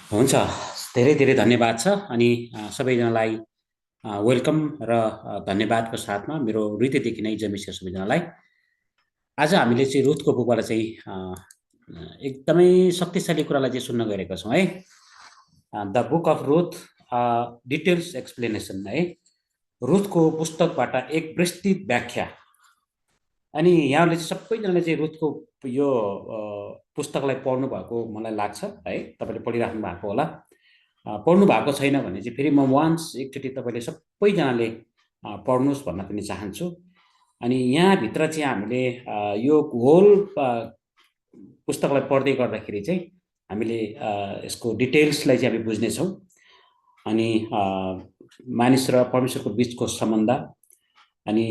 हुन्छ। धेरै धेरै धन्यवाद छ अनि सबैजनालाई वेलकम र धन्यवादको साथमा मेरो हृदयदेखि नै जमेको सबैजनालाई आज हामीले चाहिँ रुथको बुकबाट चाहिँ एकदमै शक्तिशाली कुरालाई चाहिँ सुन्न गइरहेका छौँ है। The book of Ruth details explanation है, रुथको पुस्तकबाट एक विस्तृत व्याख्या। अनि यहाँले चाहिँ सबैजनाले चाहिँ रुथको यो पुस्तकलाई पढ्नु भएको मलाई लाग्छ है, तपाईँले पढिराख्नु भएको होला। पढ्नु भएको छैन भने चाहिँ फेरि म वान्स एकचोटि तपाईँले सबैजनाले पढ्नुहोस् भन्न पनि चाहन्छु। अनि यहाँभित्र चाहिँ हामीले यो होल पुस्तकलाई पढ्दै गर्दाखेरि चाहिँ हामीले यसको डिटेल्सलाई चाहिँ हामी बुझ्नेछौँ। अनि मानिस र परमेश्वरको बिचको सम्बन्ध, अनि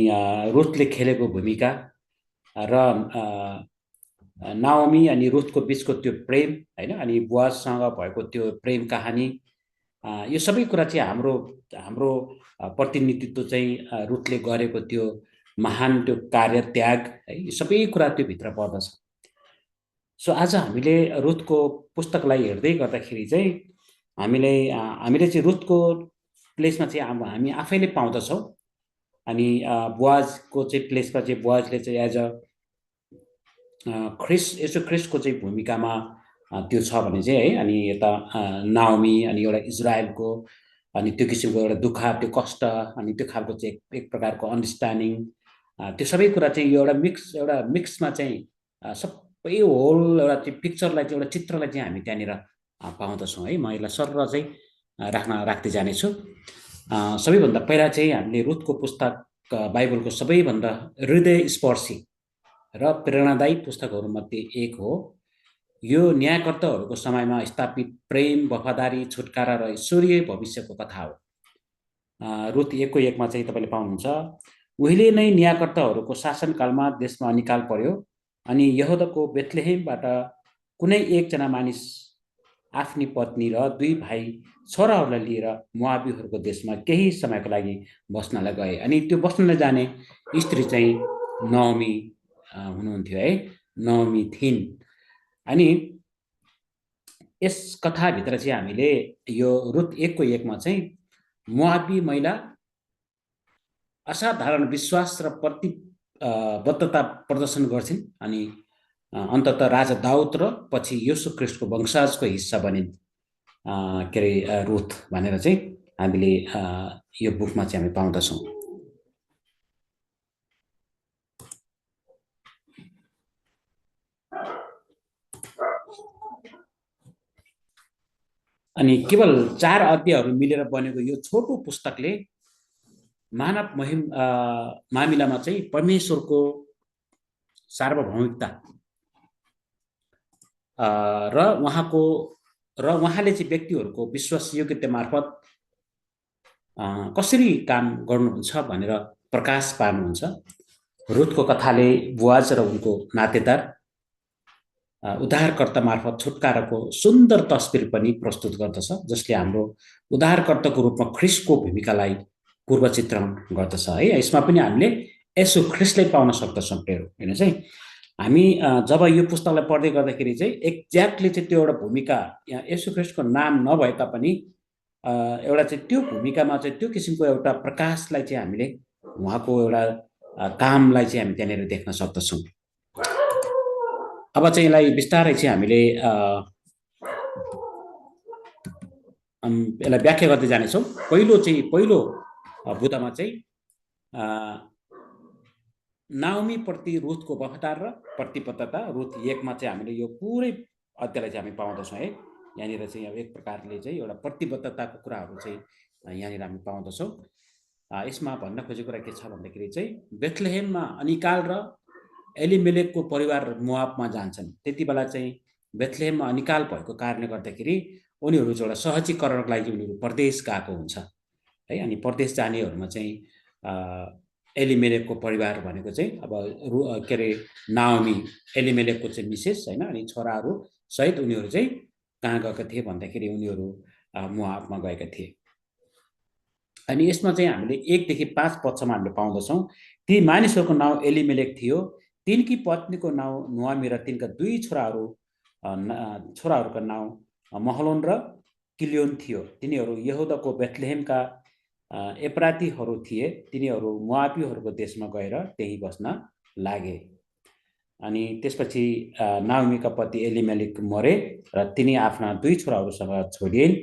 रुथले खेलेको भूमिका र नाओमी अनि रुथको बिचको त्यो प्रेम होइन, अनि बुआजसँग भएको त्यो प्रेम कहानी, यो सबै कुरा चाहिँ हाम्रो हाम्रो प्रतिनिधित्व चाहिँ रुथले गरेको त्यो महान त्यो कार्य त्याग है, यो सबै कुरा त्यो भित्र पर्दछ। सो आज हामीले रुथको पुस्तकलाई हेर्दै गर्दाखेरि चाहिँ हामीले चाहिँ रुथको प्लेसमा चाहिँ हामी आफैले पाउँदछौँ। अनि बुआजको चाहिँ प्लेसमा चाहिँ बुआजले चाहिँ एज अ यसो ख्रिस्टको चाहिँ भूमिकामा त्यो छ भने चाहिँ है। अनि यता नाओमी अनि एउटा इजरायलको अनि त्यो किसिमको एउटा दुःख, त्यो कष्ट, अनि त्यो खालको चाहिँ एक प्रकारको अन्डरस्ट्यान्डिङ, त्यो सबै कुरा चाहिँ यो एउटा मिक्समा चाहिँ सबै होल एउटा चाहिँ पिक्चरलाई चाहिँ एउटा चित्रलाई चाहिँ हामी त्यहाँनिर पाउँदछौँ है। म यसलाई सरर चाहिँ राख्दै जानेछु। सबैभन्दा पहिला चाहिँ हामीले रुथको पुस्तक बाइबलको सबैभन्दा हृदयस्पर्शी र प्रेरणादायी पुस्तकहरूमध्ये एक हो। यो न्यायकर्ताहरूको समयमा स्थापित प्रेम, वफादारी, छुटकारा र ईश्वरीय भविष्यको कथा हो। रुथ 1:1 चाहिँ तपाईँले पाउनुहुन्छ, उहिले नै न्यायकर्ताहरूको शासनकालमा देशमा अनिकाल पर्यो अनि यहुदाको बेथलेहेमबाट कुनै एकजना मानिस आफ्नी पत्नी र 2 भाइ छोराहरूलाई लिएर मोआबीहरूको देशमा केही समयको लागि बस्नलाई गए। अनि त्यो बस्नलाई जाने स्त्री चाहिँ नाओमी हुनुहुन्थ्यो है, नाओमी थिइन्। अनि यस कथाभित्र चाहिँ हामीले यो रुथ 1:1 चाहिँ मोआबी महिला असाधारण विश्वास र प्रतिबद्धता प्रदर्शन गर्छिन् अनि अन्ततः राजा दाउद र पछि येशू ख्रिस्टको वंशजको हिस्सा बनिन् के अरे रुथ भनेर चाहिँ हामीले यो बुकमा चाहिँ हामी पाउँदछौँ। अनि केवल 4 अध्यायहरू मिलेर बनेको यो छोटो पुस्तकले मानव मामिलामा चाहिँ परमेश्वरको सार्वभौमिकता र उहाँले चाहिँ व्यक्तिहरूको विश्वासयोग्यता मार्फत कसरी काम गर्नुहुन्छ भनेर प्रकाश पार्नुहुन्छ। रुथको कथाले बुआज र उनको नातेदार उद्धारकर्ता मार्फत छुटकाराको सुन्दर तस्बिर पनि प्रस्तुत गर्दछ, जसले हाम्रो उद्धारकर्ताको रूपमा ख्रिस्टको भूमिकालाई पूर्वचित्रण गर्दछ है। यसमा पनि हामीले येशू ख्रिस्टलाई पाउन सक्दछौँ। होइन चाहिँ हामी जब यो पुस्तकलाई पढ्दै गर्दाखेरि चाहिँ एक्ज्याक्टली चाहिँ त्यो एउटा भूमिका यहाँ येशू ख्रिस्टको नाम नभए तापनि एउटा चाहिँ त्यो भूमिकामा चाहिँ त्यो किसिमको एउटा प्रकाशलाई चाहिँ हामीले उहाँको एउटा कामलाई चाहिँ हामी त्यहाँनिर देख्न सक्दछौँ। अब चाहिँ यसलाई बिस्तारै चाहिँ हामीले यसलाई व्याख्या गर्दै जानेछौँ। पहिलो बुँदामा चाहिँ नाओमी प्रति रुथको वफादार र प्रतिबद्धता, रुथ 1 चाहिँ हामीले यो पुरै अध्यायलाई चाहिँ हामी पाउँदछौँ है। यहाँनिर चाहिँ अब एक प्रकारले चाहिँ एउटा प्रतिबद्धताको कुराहरू चाहिँ यहाँनिर हामी पाउँदछौँ। यसमा भन्न खोजेको कुरा के छ भन्दाखेरि चाहिँ बेथलेहेममा अनिकाल र एलिमेलेकको परिवार मोआबमा जान्छन्। त्यति बेला चाहिँ बेथलेहेममा अनिकाल भएको कारणले गर्दाखेरि उनीहरू चाहिँ एउटा सहजीकरणको लागि उनीहरू परदेश गएको हुन्छ है। अनि परदेश जानेहरूमा चाहिँ एलिमेलेकको परिवार भनेको चाहिँ अब के अरे नाओमी एलिमेलेकको चाहिँ मिसेस होइन, अनि छोराहरू सहित उनीहरू चाहिँ कहाँ गएका थिए भन्दाखेरि उनीहरू मोआबमा गएका थिए। अनि यसमा चाहिँ हामीले 1देखि 5 पदसम्म हामीले पाउँदछौँ, ती मानिसहरूको नाउँ एलिमेलेक थियो, तिनकी पत्नीको नाउँ नुआमी र तिनका 2 छोराहरूका नाउँ महलोन र किलियोन थियो। तिनीहरू यहुदाको बेथलेहेमका एप्रातीहरू थिए। तिनीहरू मोआबीहरूको देशमा गएर त्यही बस्न लागे। अनि त्यसपछि नाओमीका पति एलिमेलेक मरे र तिनी आफ्ना 2 छोराहरूसँग छोडिन्।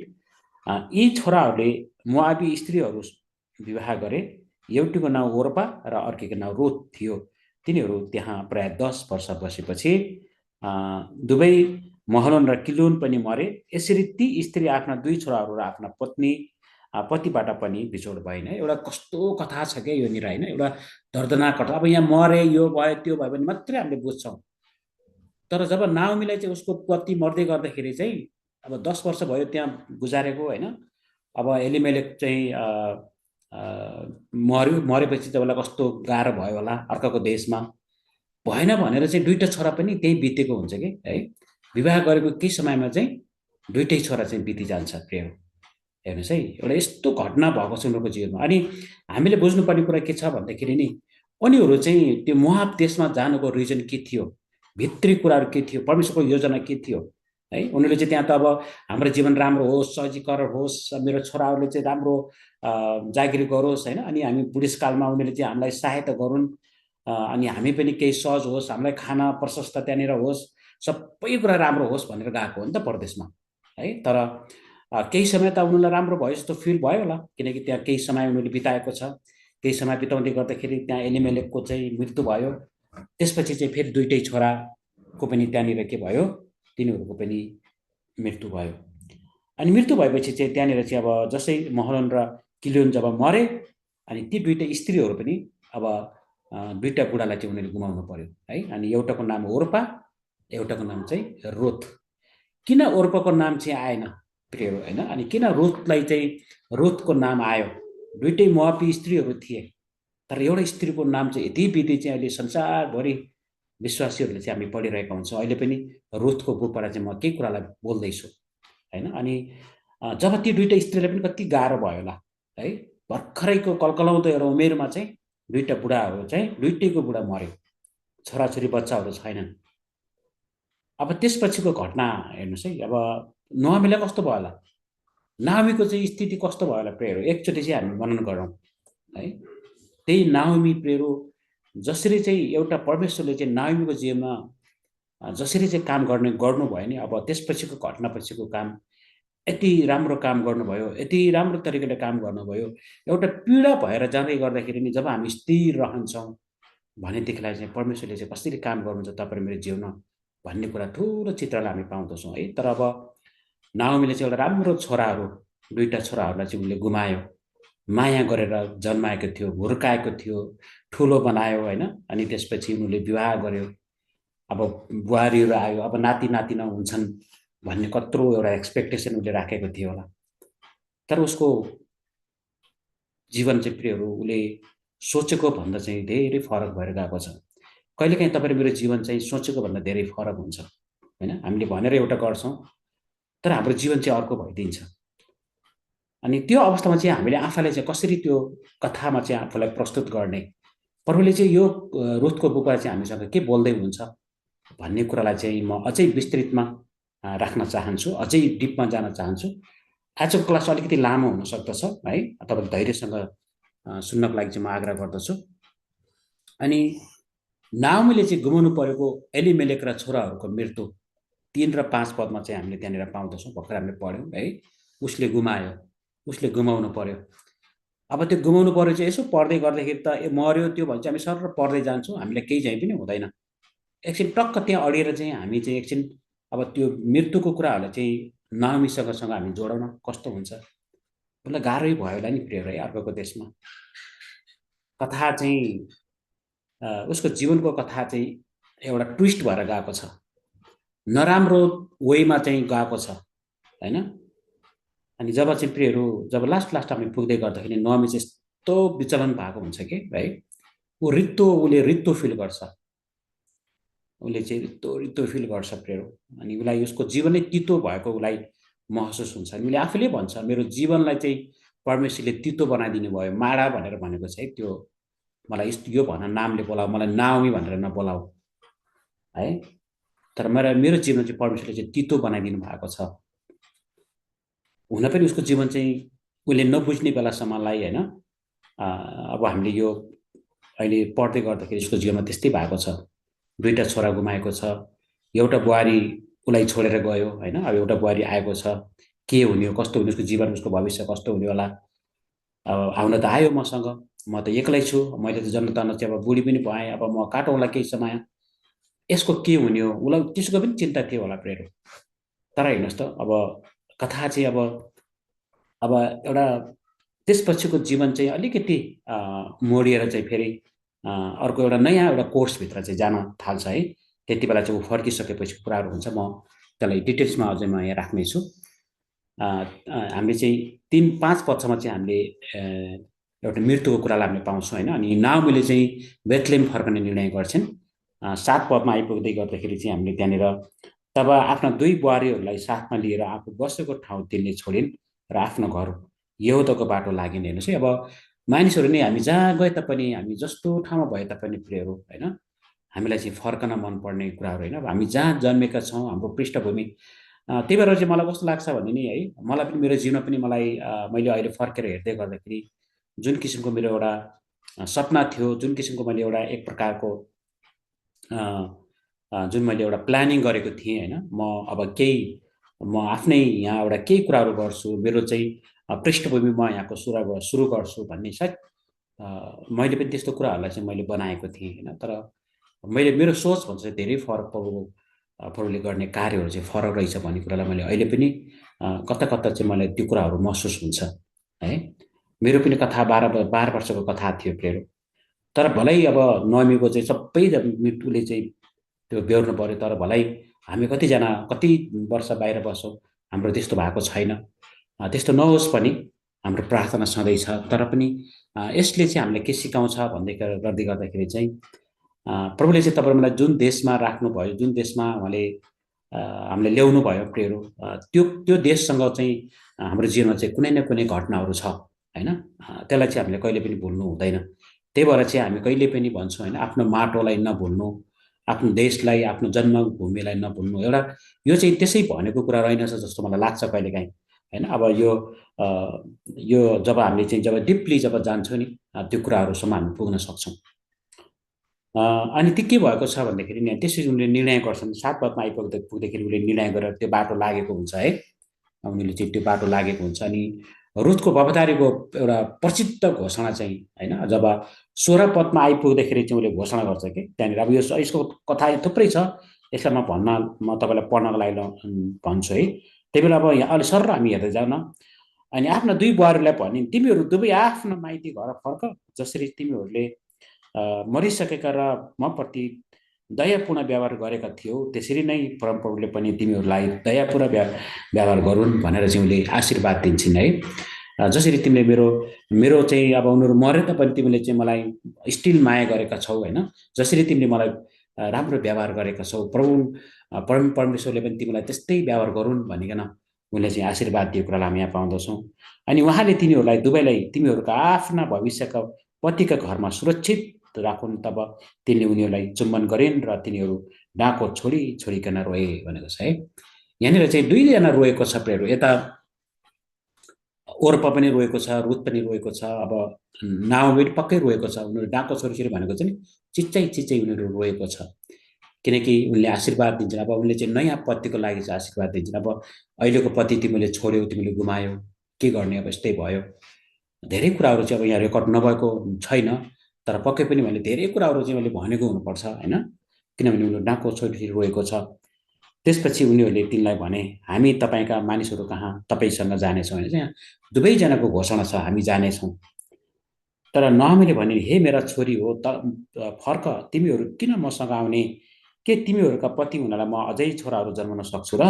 यी छोराहरूले मोआबी स्त्रीहरू विवाह गरे। एउटीको नाउँ ओर्पा र अर्कीको नाउँ रुथ थियो। तिनीहरू त्यहाँ प्राय 10 वर्ष बसेपछि दुवै महलोन र किलोन पनि मरे। यसरी ती स्त्री आफ्ना 2 छोराहरू र आफ्ना पतिबाट पनि बिछोड भएन। एउटा कस्तो कथा छ क्या यो निर, होइन? एउटा दर्दनाक कथा। अब यहाँ मरे, यो भयो त्यो भयो भने मात्रै हामीले बुझ्छौँ। तर जब नाओमीलाई चाहिँ उसको पति मर्दै गर्दाखेरि चाहिँ अब 10 वर्ष भयो त्यहाँ गुजारेको, होइन? अब एलिमेलेक चाहिँ मरेपछि चाहिँ उसलाई कस्तो गाह्रो भयो होला अर्काको देशमा। भएन भनेर चाहिँ 2टा छोरा पनि त्यही बितेको हुन्छ कि, है? विवाह गरेको केही समयमा चाहिँ 2टै छोरा चाहिँ बितिजान्छ। प्रिय हेर्नुहोस् है, एउटा यस्तो घटना भएको छ उनीहरूको जीवनमा। अनि हामीले बुझ्नुपर्ने कुरा के छ भन्दाखेरि नि उनीहरू चाहिँ त्यो मोआब देशमा जानुको रिजन के थियो, भित्री कुराहरू के थियो, परमेश्वरको योजना के थियो, है? उनीहरूले चाहिँ त्यहाँ त अब हाम्रो जीवन राम्रो होस्, सजीकरण होस्, मेरो छोराहरूले चाहिँ राम्रो जागिर गरोस्, होइन? अनि हामी बुढेसकालमा उनीहरूले चाहिँ हामीलाई सहायता गरून्, अनि हामी पनि केही सहज होस्, हामीलाई खाना प्रशस्त त्यहाँनिर होस्, सबै कुरा राम्रो होस् भनेर गएको हो नि त परदेशमा, है? तर केही समय त उनीहरूलाई राम्रो भयो जस्तो फिल भयो होला, किनकि त्यहाँ केही समय उनीहरूले बिताएको छ। केही समय बिताउँदै गर्दाखेरि त्यहाँ एलिमेलेकको चाहिँ मृत्यु भयो। त्यसपछि चाहिँ फेरि 2टै छोराको पनि त्यहाँनिर के भयो, तिनीहरूको पनि मृत्यु भयो। अनि मृत्यु भएपछि चाहिँ त्यहाँनिर चाहिँ अब जसै महलोन र किलियोन जब मरे, अनि ती 2टा स्त्रीहरू पनि अब 2टा बुढालाई चाहिँ उनीहरूले गुमाउनु पर्यो, है? अनि एउटाको नाम ओर्पा, एउटाको नाम चाहिँ रुथ। किन ओर्पाको नाम चाहिँ आएन प्रियहरू, होइन? अनि किन रुथलाई चाहिँ रुथको नाम आयो? 2टै मोआबी स्त्रीहरू थिए, तर एउटा स्त्रीको नाम चाहिँ यति विधि चाहिँ अहिले संसारभरि विश्वासीहरूले चाहिँ हामी पढिरहेका हुन्छौँ। अहिले पनि रुथको बुकबाट चाहिँ म केही कुरालाई बोल्दैछु, होइन? अनि जब ती 2टा स्त्रीलाई पनि कति गाह्रो भयो होला, है? भर्खरैको कलकलाउँदो एउटा उमेरमा चाहिँ 2टा बुढाहरू चाहिँ 2टैको बुढा मर्यो, छोराछोरी बच्चाहरू छैनन्। अब त्यसपछिको घटना हेर्नुहोस् है। अब नाओमीलाई कस्तो भयो होला, नाओमीको चाहिँ स्थिति कस्तो भयो होला प्रियहरू, एकचोटि चाहिँ हामी मनन गरौँ, है? त्यही नाओमी प्रियहरू जसरी चाहिँ एउटा परमेश्वरले चाहिँ नाओमीको जीवनमा जसरी चाहिँ काम गर्नुभयो नि, अब त्यसपछिको घटनापछिको काम यति राम्रो काम गर्नुभयो, यति राम्रो तरिकाले काम गर्नुभयो। एउटा पीडा भएर जाँदै गर्दाखेरि नि जब हामी स्थिर रहन्छौँ भनेदेखिलाई चाहिँ परमेश्वरले चाहिँ कसरी काम गर्नुहुन्छ तपाईँ मेरो जीवनमा भन्ने कुरा ठुलो चित्रलाई हामी पाउँदछौँ, है? तर अब नाओमीले चाहिँ एउटा राम्रो छोराहरू, 2टा छोराहरूलाई चाहिँ उनले गुमायो। माया गरेर जन्माएको थियो, हुर्काएको थियो, ठुलो बनायो, होइन? अनि त्यसपछि उनीहरूले विवाह गर्यो। अब बुहारीहरू आयो, अब नाति नातिना हुन्छन् भन्ने कत्रो एउटा एक्सपेक्टेसन उसले राखेको थियो होला। तर उसको जीवन चाहिँ प्रियहरू उसले सोचेको भन्दा चाहिँ धेरै फरक भएर गएको छ। कहिलेकाहीँ तपाईँ मेरो जीवन चाहिँ सोचेको भन्दा धेरै फरक हुन्छ, होइन? हामीले भनेर एउटा गर्छौँ तर हाम्रो जीवन चाहिँ अर्को भइदिन्छ। अनि त्यो अवस्थामा चाहिँ हामीले आफूलाई चाहिँ कसरी त्यो कथामा चाहिँ आफूलाई प्रस्तुत गर्ने, प्रभुले चाहिँ यो रुथको बुकबाट चाहिँ हामीसँग के बोल्दै हुन्छ भन्ने कुरालाई चाहिँ म अझै विस्तृतमा राख्न चाहन्छु, अझै डिपमा जान चाहन्छु। आजको क्लास अलिकति लामो हुन सक्दछ, है? तपाईँ धैर्यसँग सुन्नको लागि चाहिँ म आग्रह गर्दछु। अनि नाओमीले चाहिँ गुमाउनु परेको एलिमेलेक र छोराहरूको मृत्यु 3 र 5 पदमा चाहिँ हामीले त्यहाँनिर पाउँदछौँ। भर्खर हामीले पढ्यौँ, है? उसले गुमायो, उसले गुमाउनु पर्यो। अब त्यो गुमाउनु पर्यो चाहिँ यसो पढ्दै गर्दाखेरि त मर्यो त्यो भन्छ हामी सर पढ्दै जान्छौँ, हामीलाई केही चाहिँ पनि हुँदैन। एकछिन टक्क त्यहाँ अडिएर चाहिँ हामी चाहिँ एकछिन अब त्यो मृत्युको कुराहरूलाई चाहिँ नाओमीसँग हामी जोडाउन कस्तो हुन्छ? उसलाई गाह्रै भयो होला नि प्रियहरू, है? अर्काको देशमा कथा चाहिँ उसको जीवनको कथा चाहिँ एउटा ट्विस्ट भएर गएको छ, नराम्रो वेमा चाहिँ गएको छ, होइन? अनि जब चाहिँ प्रियहरू जब लास्ट हामी पुग्दै गर्दाखेरि नाओमी चाहिँ यस्तो विचलन भएको हुन्छ कि, है? उसले रित्तो फिल गर्छ, उसले चाहिँ रित्तो फिल गर्छ प्रियहरू। अनि उसलाई उसको जीवनै तितो भएको उसलाई महसुस हुन्छ। अनि उसले आफैले भन्छ मेरो जीवनलाई चाहिँ परमेश्वरले तितो बनाइदिनु भयो, माडा भनेर भनेको छ, है? त्यो मलाई यो भन नामले बोलाऊ, मलाई नाओमी भनेर नबोलाऊ, है? तर मेरो जीवन चाहिँ परमेश्वरले चाहिँ तितो बनाइदिनु भएको छ। हुन पनि उसको जीवन चाहिँ उसले नबुझ्ने बेलासम्मलाई होइन अब हामीले यो अहिले पढ्दै गर्दाखेरि उसको जीवनमा त्यस्तै भएको छ। दुईटा छोरा गुमाएको छ। एउटा बुहारी उसलाई छोडेर गयो होइन। अब एउटा बुहारी आएको छ। के हुने हो कस्तो हुने उसको जीवन उसको भविष्य कस्तो हुने होला। अब आउन त आयो मसँग, म त एक्लै छु, मैले त जन्म तन्न चाहिँ अब बुढी पनि भएँ, अब म काटौँला केही समय, यसको के हुने हो उसलाई त्यसको पनि चिन्ता थियो होला प्रेरो। तर हेर्नुहोस् त अब कथा चाहिँ अब एउटा त्यसपछिको जीवन चाहिँ अलिकति मोडिएर चाहिँ फेरि अर्को एउटा नयाँ एउटा कोर्सभित्र चाहिँ जान थाल्छ है। त्यति बेला चाहिँ ऊ फर्किसकेपछि कुराहरू हुन्छ। म त्यसलाई डिटेल्समा अझै म यहाँ राख्नेछु। हामीले चाहिँ 3-5 पक्षमा चाहिँ हामीले एउटा मृत्युको कुरालाई हामीले पाउँछौँ होइन। अनि नाओमीले चाहिँ बेथलेम फर्कने निर्णय गर्छन्। 7 पदमा आइपुग्दै गर्दाखेरि चाहिँ हामीले त्यहाँनिर तब आफ्ना दुई बुहारीहरूलाई साथमा लिएर आफू बसेको ठाउँ तिनले छोडिन् र आफ्नो घर यहुदाको बाटो लागिन्। हेर्नुहोस् है, अब मानिसहरू नै हामी जहाँ गए तापनि, हामी जस्तो ठाउँमा भए तापनि प्रियहरू होइन, हामीलाई चाहिँ फर्कन मनपर्ने कुराहरू होइन। अब हामी जहाँ जन्मेका छौँ, हाम्रो पृष्ठभूमि, त्यही भएर चाहिँ मलाई कस्तो लाग्छ भने नि है, मलाई पनि मेरो जीवनमा पनि मलाई मैले अहिले फर्केर हेर्दै गर्दाखेरि जुन किसिमको मेरो एउटा सपना थियो, जुन किसिमको मैले एउटा एक प्रकारको जुन मैले एउटा प्लानिङ गरेको थिएँ होइन, म आफ्नै यहाँ एउटा केही कुराहरू गर्छु, मेरो चाहिँ पृष्ठभूमि म यहाँको सुरु गर्छु भन्ने सायद मैले पनि त्यस्तो कुराहरूलाई चाहिँ मैले बनाएको थिएँ होइन। तर मेरो सोच भन्छ चाहिँ धेरै फरक प्रभुले गर्ने कार्यहरू चाहिँ फरक रहेछ भन्ने कुरालाई मैले अहिले पनि कता कता चाहिँ मलाई त्यो कुराहरू महसुस हुन्छ है। मेरो पनि कथा 12 वर्षको कथा थियो प्रेरो। तर भलै अब नमीको चाहिँ सबै मृत्युले चाहिँ त्यो बेहोर्नु पर्यो। तर भलै हामी कतिजना कति वर्ष बाहिर बस्छौँ, हाम्रो त्यस्तो भएको छैन। त्यस्तो नहोस् पनि हाम्रो प्रार्थना सधैँ छ। तर पनि यसले चाहिँ हामीलाई के सिकाउँछ भन्दै गर्दै गर्दाखेरि चाहिँ प्रभुले चाहिँ तपाईँ मलाई जुन देशमा राख्नुभयो, जुन देशमा उहाँले हामीले ल्याउनु भयो प्रियहरू, त्यो देशसँग चाहिँ हाम्रो जीवनमा चाहिँ कुनै न कुनै घटनाहरू छ होइन। त्यसलाई चाहिँ हामीले कहिले पनि भुल्नु हुँदैन। त्यही भएर चाहिँ हामी कहिले पनि भन्छौँ होइन, आफ्नो माटोलाई नभुल्नु, आफ्नो देशलाई, आफ्नो जन्मभूमिलाई नभुल्नु। एउटा यो चाहिँ त्यसै भनेको कुरा रहेनछ जस्तो मलाई लाग्छ कहिलेकाहीँ होइन। अब यो जब हामीले चाहिँ जब डिपली जब जान्छौँ नि, त्यो कुराहरूसम्म हामी पुग्न सक्छौँ। अनि त्यो के भएको छ भन्दाखेरि नि त्यसरी उनले निर्णय गर्छन्। 7 पदमा पुग्दाखेरि उसले निर्णय गरेर त्यो बाटो लागेको हुन्छ है। उनीहरूले चाहिँ त्यो बाटो लागेको हुन्छ। अनि रुथको वफादारीको एउटा प्रसिद्ध घोषणा चाहिँ होइन, जब 16 पदमा आइपुग्दाखेरि चाहिँ उसले घोषणा गर्छ कि त्यहाँनिर अब यसको कथा थुप्रै छ, यसलाई म तपाईँलाई पढ्नको लागि भन्छु है। त्यही बेला अब यहाँ अलि सर हामी हेर्दै जाउँ न। अनि आफ्ना दुई बुहारीलाई भनिन्, तिमीहरू दुवै आफ्नो माइती घर फर्क, जसरी तिमीहरूले मरिसकेका र मप्रति दयापूर्ण व्यवहार गरेका थियौ, त्यसरी नै परमप्रभुले पनि तिमीहरूलाई दयापूर्ण व्यवहार गरून् भनेर चाहिँ उसले आशीर्वाद दिन्छन् है। जसरी तिमीले मेरो चाहिँ अब उनीहरू मरे तापनि तिमीले चाहिँ मलाई स्टिल माया गरेका छौ होइन, जसरी तिमीले मलाई राम्रो व्यवहार गरेका छौ, परमेश्वरले पनि तिमीलाई त्यस्तै व्यवहार गरून् भनिकन उनले चाहिँ आशीर्वाद दिएको कुरालाई हामी यहाँ पाउँदछौँ। अनि उहाँले तिनीहरूलाई दुवैलाई तिमीहरूका आफ्ना भविष्यका पतिका घरमा सुरक्षित राखुन्। तब तिनले उनीहरूलाई चुम्बन गरिन् र तिनीहरू डाँको छोडिकन रोए भनेको छ है। यहाँनिर चाहिँ दुईजना रोएको छ प्रेरो। यता ओर्पा पनि रोएको छ, रुथ पनि रोएको छ, अब नाओमी पनि पक्कै रोएको छ। उनीहरू डाँको छोरी भनेको चाहिँ चिच्चै उनीहरू रोएको छ, किनकि उनले आशीर्वाद दिन्छन्। अब उनले चाहिँ नयाँ पतिको लागि चाहिँ आशीर्वाद दिन्छन्। अब अहिलेको पति तिमीले छोड्यौ, तिमीले गुमायौ, के गर्ने, अब यस्तै भयो। धेरै कुराहरू चाहिँ अब यहाँ रेकर्ड नभएको छैन, तर पक्कै पनि मैले धेरै कुराहरू चाहिँ मैले भनेको हुनुपर्छ होइन, किनभने उनीहरू डाँको छोरी रोएको छ। त्यसपछि उनीहरूले तिनलाई भने, हामी तपाईँका मानिसहरू कहाँ तपाईँसँग जानेछौँ होइन। यहाँ दुवैजनाको घोषणा छ, हामी जानेछौँ। तर नहमीले भने, हे मेरा छोरी हो, फर्क, तिमीहरू किन मसँग आउने? के तिमीहरूका पति हुनलाई म अझै छोराहरू जन्माउन सक्छु र?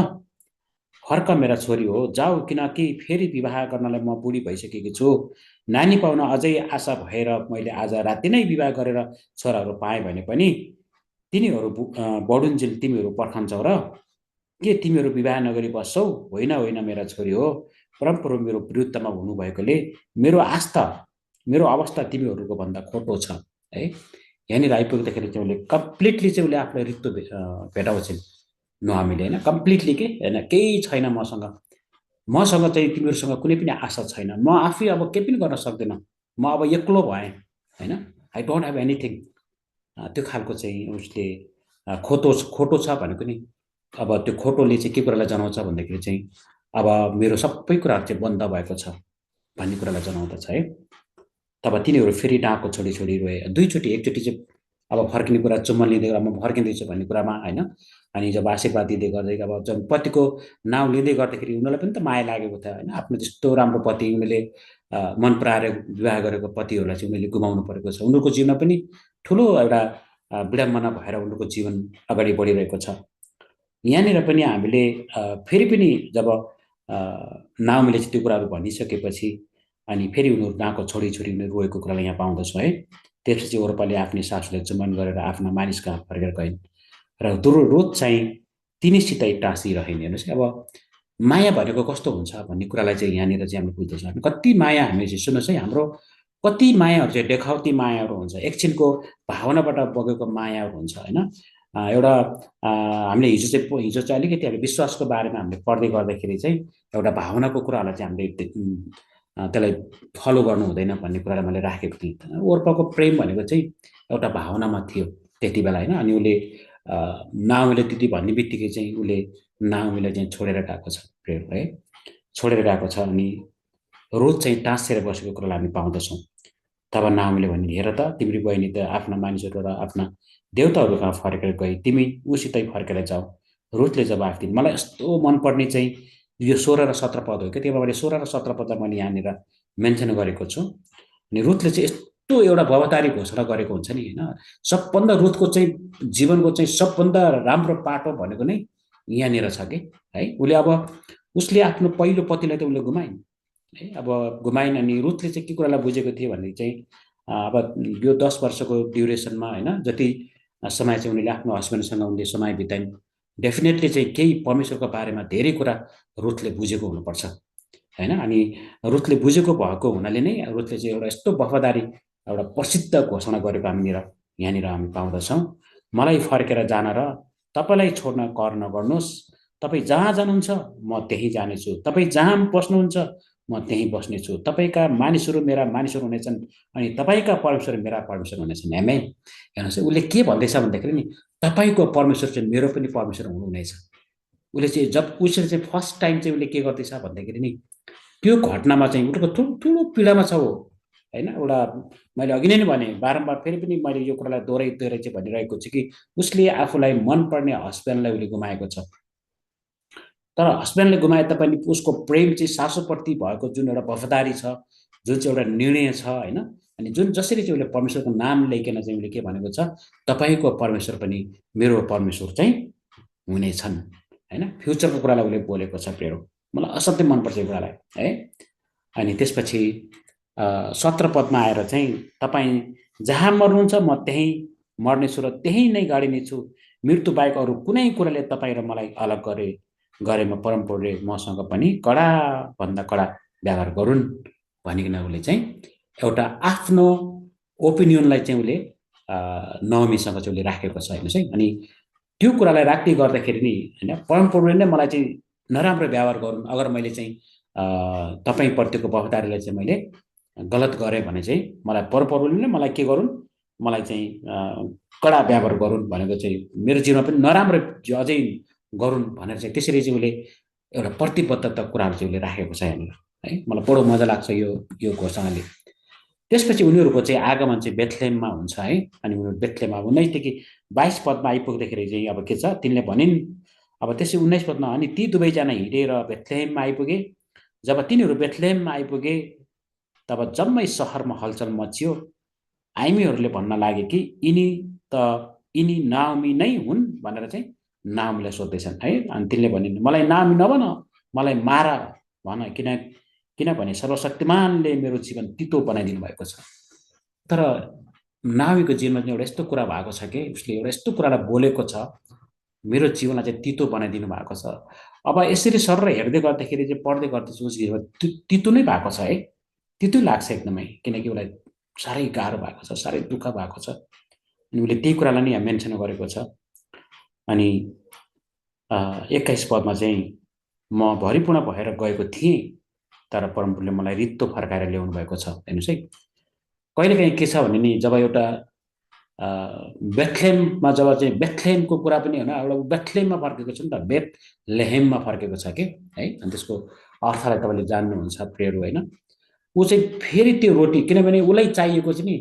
फर्क मेरा छोरी हो, जाऊ, किनकि फेरि विवाह गर्नलाई म बुढी भइसकेकी छु। नानी पाउन अझै आशा भएर मैले आज राति नै विवाह गरेर छोराहरू पाएँ भने पनि तिनीहरू बढुन्जेल तिमीहरू पर्खन्छौ र? के तिमीहरू विवाह नगरी बस्छौ? होइन होइन मेरा छोरी हो, परमप्रभु मेरो विरुद्धमा हुनुभएकोले मेरो आस्था, मेरो अवस्था तिमीहरूको भन्दा खोटो छ है। यहाँनिर आइपुग्दाखेरि चाहिँ उसले कम्प्लिटली चाहिँ उसले आफूलाई रित्तो भेटाउँछन् नहमीले होइन, कम्प्लिटली के होइन, केही छैन मसँग, मसँग चाहिँ तिमीहरूसँग कुनै पनि आशा छैन, म आफै अब केही पनि गर्न सक्दिनँ, म अब एक्लो भएँ होइन, आई डोन्ट हेभ एनिथिङ। त्यो खालको चाहिँ उसले खोटो खोटो छ भनेको नि। अब त्यो खोटोले चाहिँ के कुरालाई जनाउँछ भन्दाखेरि चाहिँ अब मेरो सबै कुराहरू चाहिँ बन्द भएको छ भन्ने कुरालाई जनाउँदछ है। तब तिनीहरू फेरि डाँको छोडी छोडी रोए दुईचोटि, एकचोटि चाहिँ अब फर्किने कुरा चुम्बन लिँदै म फर्किँदैछु भन्ने कुरामा होइन, अनि जब आशीर्वाद दिँदै गर्दै अब जब पतिको नाउँ लिँदै गर्दाखेरि उनीहरूलाई पनि त माया लागेको थियो होइन, आफ्नो त्यस्तो राम्रो पति उनीहरूले मन पराएर विवाह गरेको पतिहरूलाई चाहिँ उनीहरूले गुमाउनु परेको छ। उनीहरूको जीवनमा पनि ठुलो एउटा विडम्बना भएर उनीहरूको जीवन अगाडि बढिरहेको छ। यहाँनिर पनि हामीले फेरि पनि जब नाउमीले चाहिँ त्यो कुराहरू भनिसकेपछि अनि फेरि उनीहरू नाको छोडी छोडी उनीहरू रोएको कुरालाई यहाँ पाउँदछौँ है। त्यसपछि ओर्पाले आफ्नै सासूलाई चुम्बन गरेर आफ्ना मानिस कहाँ फर्केर गइन् र रोज चाहिँ तिनीसितै टाँसिरहन्। हेर्नुहोस् अब माया भनेको कस्तो हुन्छ भन्ने कुरालाई चाहिँ यहाँनिर चाहिँ हामीले बुझ्दछौँ। कति माया हामी चाहिँ सुन्नुहोस् है, हाम्रो कति मायाहरू चाहिँ देखावटी मायाहरू हुन्छ, एकछिनको भावनाबाट बगेको मायाहरू हुन्छ होइन। एउटा हामीले हिजो चाहिँ अलिकति हामीले विश्वासको बारेमा हामीले पढ्दै गर्दाखेरि चाहिँ एउटा भावनाको कुराहरूलाई चाहिँ हामीले त्यसलाई फलो गर्नु हुँदैन भन्ने कुरालाई मैले राखेको थिएँ। ओर्पाको प्रेम भनेको चाहिँ एउटा भावनामा थियो त्यति बेला होइन। अनि उसले नाउमीले त्यति भन्ने बित्तिकै चाहिँ उसले नाउमीलाई चाहिँ छोडेर गएको छ प्रेम है, छोडेर गएको छ। अनि रोज चाहिँ टाँसेर बसेको कुरालाई हामी पाउँदछौँ। तब नाउमीले भने हेर त तिम्रो बहिनी त आफ्ना मानिसहरू र आफ्ना देउताहरू कहाँ फर्केर गई, तिमी उसितै फर्केर जाऊ। रुथले जवाफ दिन्, मलाई यस्तो मनपर्ने चाहिँ यो 16 र 17 पद हो क्या, त्यही मैले 16 र 17 पदलाई मैले यहाँनिर मेन्सन गरेको छु। अनि रुथले चाहिँ यस्तो एउटा भवतारी घोषणा गरेको हुन्छ नि होइन, सबभन्दा रुथको चाहिँ जीवनको चाहिँ सबभन्दा राम्रो पाटो भनेको नै यहाँनिर छ कि है। उसले अब उसले आफ्नो पहिलो पतिलाई त उसले गुमाइन् है, अब गुमाइन्। अनि रुथले चाहिँ के कुरालाई बुझेको थियो भने चाहिँ अब यो 10 वर्षको ड्युरेसनमा होइन, जति समय चाहिँ उनीहरूले आफ्नो हस्बेन्डसँग उनले समय बिताइन्, डेफिनेटली चाहिँ केही परमेश्वरको बारेमा धेरै कुरा रुथले बुझेको हुनुपर्छ होइन। अनि रुथले बुझेको भएको हुनाले नै रुथले चाहिँ एउटा यस्तो वफादारी एउटा प्रसिद्ध घोषणा गरेको हामीनिर यहाँनिर हामी पाउँदछौँ। मलाई फर्केर जान र तपाईँलाई छोड्न कर नगर्नुहोस्, तपाईँ जहाँ जानुहुन्छ म त्यहीँ जानेछु, तपाईँ जहाँ बस्नुहुन्छ म त्यहीँ बस्नेछु, तपाईँका मानिसहरू मेरा मानिसहरू हुनेछन् अनि तपाईँका परमेश्वर मेरा परमेश्वर हुनेछन्। आमेन। हेर्नुहोस् उसले के भन्दैछ भन्दाखेरि नि तपाईँको परमेश्वर चाहिँ मेरो पनि परमेश्वर हुनुहुनेछ। उसले चाहिँ जब उसले चाहिँ फर्स्ट टाइम चाहिँ उसले के गर्दैछ भन्दाखेरि नि त्यो घटनामा चाहिँ उसको ठुलो पीडामा छ हो होइन। एउटा मैले अघि नै भने बारम्बार फेरि पनि मैले यो कुरालाई दोहोऱ्याइ दोहोऱ्याइ चाहिँ भनिरहेको छु कि उसले आफूलाई मनपर्ने हस्बेन्डलाई उसले गुमाएको छ। तर हस्बेन्डले गुमाए तापनि उसको प्रेम चाहिँ सासूप्रति भएको जुन एउटा वफादारी छ, जुन चाहिँ एउटा निर्णय छ होइन, अनि जुन जसरी चाहिँ उसले परमेश्वरको नाम लिइकन चाहिँ उसले के भनेको छ, तपाईँको परमेश्वर पनि मेरो परमेश्वर चाहिँ हुनेछन् होइन। फ्युचरको कुरालाई उसले बोलेको छ प्रेरो। मलाई असाध्यै मनपर्छ यो कुरालाई है। अनि त्यसपछि 17 पदमा आएर चाहिँ तपाईँ जहाँ मर्नुहुन्छ म त्यहीँ मर्नेछु र त्यहीँ नै गाडिनेछु, मृत्यु बाहेक अरू कुनै कुराले तपाईँ र मलाई अलग गरेमा परमप्रभुले मसँग पनि कडा भन्दा कडा व्यवहार गरून् भनिकन उसले चाहिँ एउटा आफ्नो ओपिनियनलाई चाहिँ उसले नवमीसँग चाहिँ उसले राखेको छ हेर्नुहोस् है। अनि त्यो कुरालाई राख्दै गर्दाखेरि नि होइन, परमप्रभुले नै मलाई चाहिँ नराम्रो व्यवहार गरून्, अगर मैले चाहिँ तपाईँप्रतिको वफादारीलाई चाहिँ मैले गलत गरेँ भने चाहिँ मलाई परमप्रभुले नै मलाई के गरून्, मलाई चाहिँ कडा व्यवहार गरून् भनेको चाहिँ मेरो जीवनमा पनि नराम्रो अझै गरून् भनेर चाहिँ त्यसरी चाहिँ उसले एउटा प्रतिबद्धता कुराहरू चाहिँ उसले राखेको छ यहाँनिर है। मलाई बडो मजा लाग्छ यो घोषणाले। त्यसपछि उनीहरूको चाहिँ आगमन चाहिँ बेथलेममा हुन्छ है। अनि उनीहरू बेथलेममा 19देखि 22 पदमा आइपुग्दाखेरि चाहिँ अब के छ, तिनले भनिन् अब त्यसै 19 पदमा, अनि ती दुवैजना हिँडेर बेथलेममा आइपुगे। जब तिनीहरू बेथलेममा आइपुगे तब जम्मै सहरमा हलचल मचियो। आइमीहरूले भन्न लागे कि यिनी नाओमी नै हुन् भनेर चाहिँ नाओमीलाई सोध्दैछन् है। अनि तिनले भनिन्, मलाई नाओमी नभन, मलाई मारा भन, किनभने सर्वशक्तिमानले मेरो जीवन तितो बनाइदिनु भएको छ। तर नाओमीको जीवनमा चाहिँ एउटा यस्तो कुरा भएको छ कि उसले एउटा यस्तो कुरालाई बोलेको छ, मेरो जीवनलाई चाहिँ तितो बनाइदिनु भएको छ। अब यसरी सर हेर्दै गर्दाखेरि चाहिँ पढ्दै गर्दैछु उस जीवन तितो नै भएको छ है, तितो लाग्छ एकदमै, किनकि उसलाई साह्रै गाह्रो भएको छ, साह्रै दुःख भएको छ। अनि उसले त्यही कुरालाई नै यहाँ मेन्सन गरेको छ। अनि 21 पदमा चाहिँ म भरिपूर्ण भएर गएको थिएँ, तर परमप्रभुले मलाई रित्तो फर्काएर ल्याउनु भएको छ। हेर्नुहोस् है, कहिलेकाहीँ के छ भने नि, जब एउटा बेथलेहममा, जब चाहिँ बेथलेहमको कुरा पनि होइन, एउटा बेथलेहममा फर्केको छ नि त, बेथलेहेममा फर्केको छ कि है। अनि त्यसको अर्थलाई तपाईँले जान्नुहुन्छ प्रियहरू, होइन। ऊ चाहिँ फेरि त्यो रोटी, किनभने उसलाई चाहिएको चाहिँ नि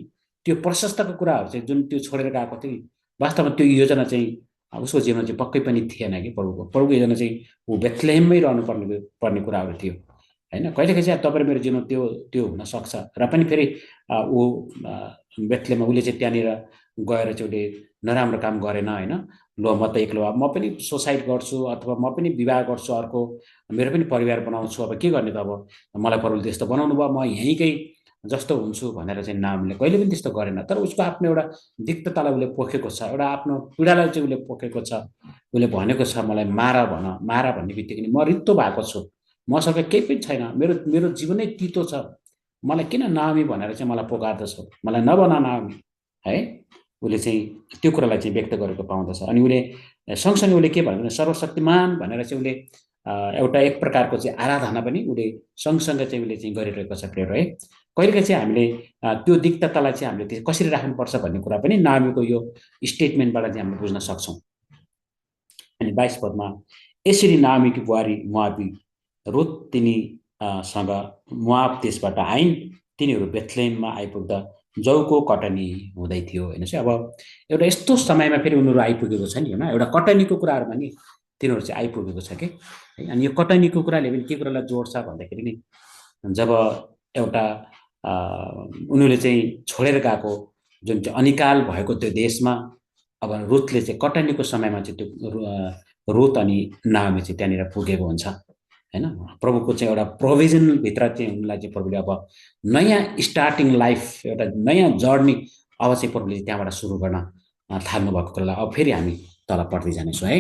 त्यो प्रशस्तको कुराहरू चाहिँ जुन त्यो छोडेर गएको थियो, वास्तवमा त्यो योजना चाहिँ उसको जीवनमा चाहिँ पक्कै पनि थिएन कि प्रभुको योजना चाहिँ ऊ बेथलेहेममै रहनु पर्ने कुराहरू थियो, होइन। कहिलेकाहीँ चाहिँ तपाईँ मेरो जीवनमा त्यो त्यो हुनसक्छ, र पनि फेरि ऊ बेथलेहममा उसले चाहिँ त्यहाँनिर गएर चाहिँ उसले नराम्रो काम गरेन, होइन। ल म त एक्लो, म पनि सुसाइड गर्छु अथवा म पनि विवाह गर्छु अर्को, मेरो पनि परिवार बनाउँछु, अब के गर्ने त, अब मलाई प्रभुले त्यस्तो बनाउनु भयो, म यहीँकै जस्तो हुन्छु भनेर चाहिँ नामले कहिले पनि त्यस्तो गरेन। तर उसको आफ्नो एउटा दिक्कतालाई उसले पोखेको छ, एउटा आफ्नो पीडालाई चाहिँ उसले पोखेको छ। उसले भनेको छ, मलाई मारा भन्ने बित्तिकै म रित्तो भएको छु, मसँग केही पनि छैन, मेरो मेरो जीवनै तितो छ, मलाई किन नामी भनेर चाहिँ मलाई पोकार्दछ, मलाई नबना नामी, है। उसले चाहिँ त्यो कुरालाई चाहिँ व्यक्त गरेको पाउँदछ। अनि उसले सँगसँगै उसले के भन्यो भने सर्वशक्तिमान भनेर चाहिँ उसले एउटा एक प्रकारको चाहिँ आराधना पनि उसले सँगसँगै चाहिँ उसले चाहिँ गरिरहेको छ प्रेयर, है। कहिलेकाहीँ चाहिँ हामीले त्यो दिक्कतालाई चाहिँ हामीले कसरी राख्नुपर्छ भन्ने कुरा पनि नामीको यो स्टेटमेन्टबाट चाहिँ हामीले बुझ्न सक्छौँ। अनि 22 पदमा, यसरी नामीकी बुहारी मोआबी रुत तिनी सँग मोआब देशबाट आइन्, तिनीहरू बेथलेहममा आइपुग्दा जौको कटनी हुँदै थियो। हेर्नुहोस् है, अब एउटा यस्तो समयमा फेरि उनीहरू आइपुगेको छ नि, होइन, एउटा कटनीको कुराहरूमा नि तिनीहरू चाहिँ आइपुगेको छ कि, है। अनि यो कटनीको कुराले पनि के कुरालाई जोड्छ भन्दाखेरि नि, जब एउटा उनीहरूले चाहिँ छोडेर गएको जुन चाहिँ अनिकाल भएको त्यो देशमा अब रुथले चाहिँ कटनीको समयमा चाहिँ त्यो रुथ अनि नाओमी चाहिँ त्यहाँनिर पुगेको हुन्छ, होइन। प्रभुको चाहिँ एउटा प्रोभिजनभित्र चाहिँ उनलाई चाहिँ प्रभुले अब नयाँ स्टार्टिङ लाइफ, एउटा नयाँ जर्नी अब चाहिँ प्रभुले त्यहाँबाट सुरु गर्न थाल्नु भएको कुरालाई अब फेरि हामी तल पढ्दै जानेछौँ, है।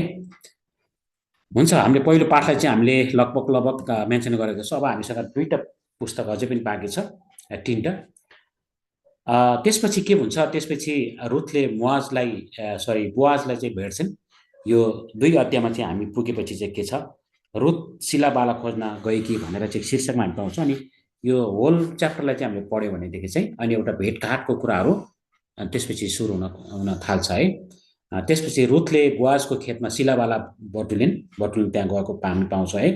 हुन्छ, हामीले पहिलो पाठलाई चाहिँ हामीले लगभग मेन्सन गरेको छौँ। अब हामीसँग 2टा पुस्तक अझै पनि बाँकी छ, 3टा। त्यसपछि के हुन्छ, त्यसपछि रुथले बुआजलाई चाहिँ भेट्छन्। यो 2 अध्यायमा चाहिँ हामी पुगेपछि चाहिँ के छ, रुथ सिला बाला खोज्न गएकी भनेर चाहिँ शीर्षकमा हामी पाउँछौँ। अनि यो होल च्याप्टरलाई चाहिँ हामीले पढ्यौँ भनेदेखि चाहिँ अनि एउटा भेटघाटको कुराहरू त्यसपछि सुरु हुन थाल्छ, है। त्यसपछि रुथले बुआजको खेतमा सिलाबाला बटुलिन् त्यहाँ गएको हामी पाउँछौँ, है।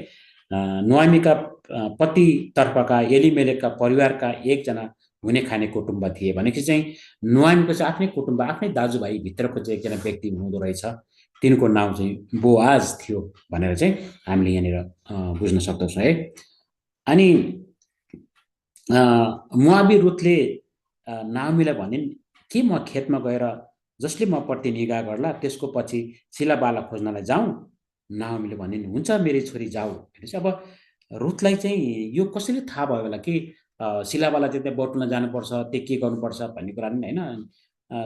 नोआमीका पतितर्फका एलिमेलेकका परिवारका एकजना हुने खाने कुटुम्ब थिए भनेपछि चाहिँ नोआमीको चाहिँ आफ्नै कुटुम्ब, आफ्नै दाजुभाइ भित्रको चाहिँ एकजना व्यक्ति हुँदो रहेछ, तिनको नाउँ चाहिँ बोआज थियो भनेर चाहिँ हामीले यहाँनिर बुझ्न सक्दछौँ, है। अनि मोआबी रुथले नाओमीलाई भनिन् कि म खेतमा गएर जसले म प्रति निगाह गर्ला त्यसको पछि सिलाबाला खोज्नलाई जाउँ। नाओमीले भनिन्, हुन्छ मेरी छोरी जाऊ। भनेपछि अब रुथलाई चाहिँ यो कसरी थाहा भयो होला कि सिलाबाला चाहिँ त्यहाँ बटुल्न जानुपर्छ, त्यो के गर्नुपर्छ भन्ने कुरा नि, होइन।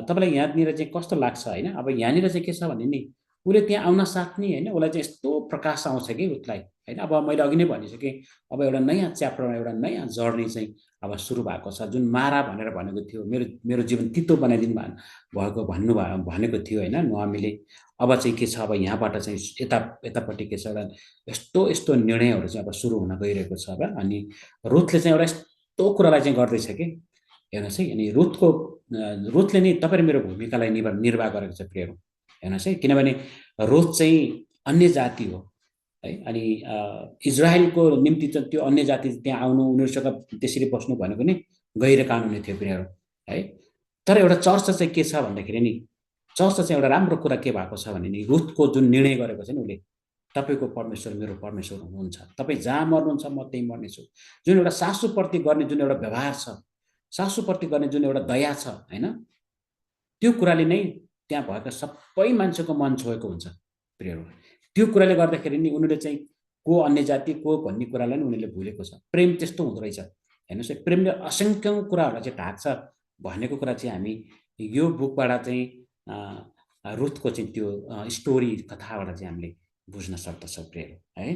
तपाईँलाई यहाँनिर चाहिँ कस्तो लाग्छ, होइन। अब यहाँनिर चाहिँ के छ भने नि, उसले त्यहाँ आउन साथ नि, होइन, उसलाई चाहिँ यस्तो प्रकाश आउँछ कि उसलाई, होइन। अब मैले अघि नै भनिसकेँ, अब एउटा नयाँ च्याप्टरमा एउटा नयाँ जर्नी चाहिँ अब सुरु भएको छ। जुन मारा भनेर भनेको थियो, मेरो मेरो जीवन तितो बनाइदिनु भएको भनेको थियो, होइन, नोआमीले। अब चाहिँ के छ, अब यहाँबाट चाहिँ यतापट्टि के छ, एउटा यस्तो यस्तो निर्णयहरू चाहिँ अब सुरु हुन गइरहेको छ। अब अनि रुथले चाहिँ एउटा यस्तो कुरालाई चाहिँ गर्दैछ कि, हेर्नुहोस् है। अनि रुथले नि तपाईँ मेरो भूमिकालाई निर्वाह गरेको छ प्रियहरू, हेर्नुहोस् है। किनभने रुथ चाहिँ अन्य जाति हो, है। अनि इजरायलको निम्ति चाहिँ त्यो अन्य जाति त्यहाँ आउनु, उनीहरूसँग त्यसरी बस्नु भनेको नि गैर कानुनी थियो प्रियहरू, है। तर एउटा चर्च चाहिँ के छ भन्दाखेरि नि, चर्च चाहिँ एउटा राम्रो कुरा के भएको छ भने नि, रुथको जुन निर्णय गरेको छ नि उसले, तपाईँको परमेश्वर मेरो परमेश्वर हुनुहुन्छ, तपाईँ जहाँ मर्नुहुन्छ म त्यहीँ मर्नेछु। जुन एउटा सासूप्रति गर्ने जुन एउटा व्यवहार छ, सासूप्रति गर्ने जुन एउटा दया छ, होइन, त्यो कुराले नै त्यहाँ भएका सबै मान्छेको मन छोएको हुन्छ प्रियहरू। त्यो कुराले गर्दाखेरि नि उनीहरूले चाहिँ को अन्य जाति को भन्ने कुरालाई नि उनीहरूले भुलेको छ। प्रेम त्यस्तो हुँदो रहेछ, हेर्नुहोस् है। प्रेमले असङ्ख्यौँ कुराहरूलाई चाहिँ ढाक्छ भनेको कुरा चाहिँ हामी यो बुकबाट चाहिँ रुथको चाहिँ त्यो स्टोरी कथाबाट चाहिँ हामीले बुझ्न सक्दछौँ प्रियहरू, है।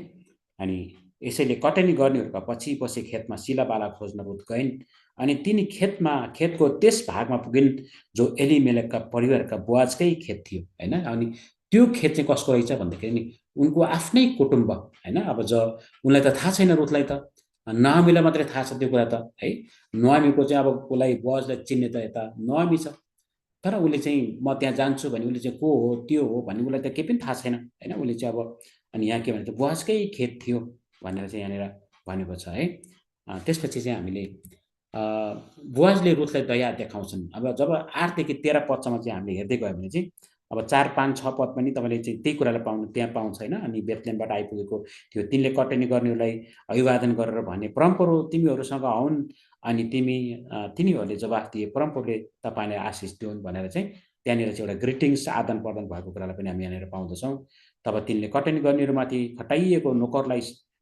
अनि यसैले कटनी गर्नेहरूका पछि पछि खेतमा सिलाबाला खोज्न रुथ गइन्। अनि तिनी खेतको त्यस भागमा पुगिन् जो एलिमेलेकका परिवारका बुआजकै खेत थियो, होइन। अनि त्यो खेत चाहिँ कसको रहेछ भन्दाखेरि नि उनको आफ्नै कुटुम्ब हैन। अब उनलाई त थाहा छैन, रुथलाई त नाओमीलाई मात्रै थाहा छ त्यो कुरा त है। नोआमीको चाहिँ अब उसलाई बोअजलाई चिन्ने त यता नोआमी छ, तर उसले चाहिँ म त्यहाँ जान्छु भने उसले चाहिँ को हो त्यो हो भन्ने उसलाई त केही पनि थाहा छैन हैन। उसले चाहिँ अब अनि यहाँ के भन्छ बोअजकै खेत थियो भनेर चाहिँ यहाँनिर भनेको छ है। त्यसपछि चाहिँ हामीले बोअजले रुथलाई दया देखाउँछन्। अब जब 8 देखि 13 पदसम्म चाहिँ हामीले हेर्दै गयो भने चाहिँ अब 4, 5, 6 पद पनि तपाईँले चाहिँ त्यही कुरालाई त्यहाँ पाउँछ होइन। अनि बेथलेहमबाट आइपुगेको थियो, तिनले कटनी गर्नेहरूलाई अभिवादन गरेर भने परमप्रभु तिमीहरूसँग आउन्, अनि तिनीहरूले जवाफ दिए परमप्रभुले तपाईँलाई आशिष दिउन् भनेर चाहिँ त्यहाँनिर चाहिँ एउटा ग्रिटिङ्स आदान प्रदान भएको कुरालाई पनि हामी यहाँनिर पाउँदछौँ। तब तिनले कटनी गर्नेहरूमाथि खटाइएको नोकरलाई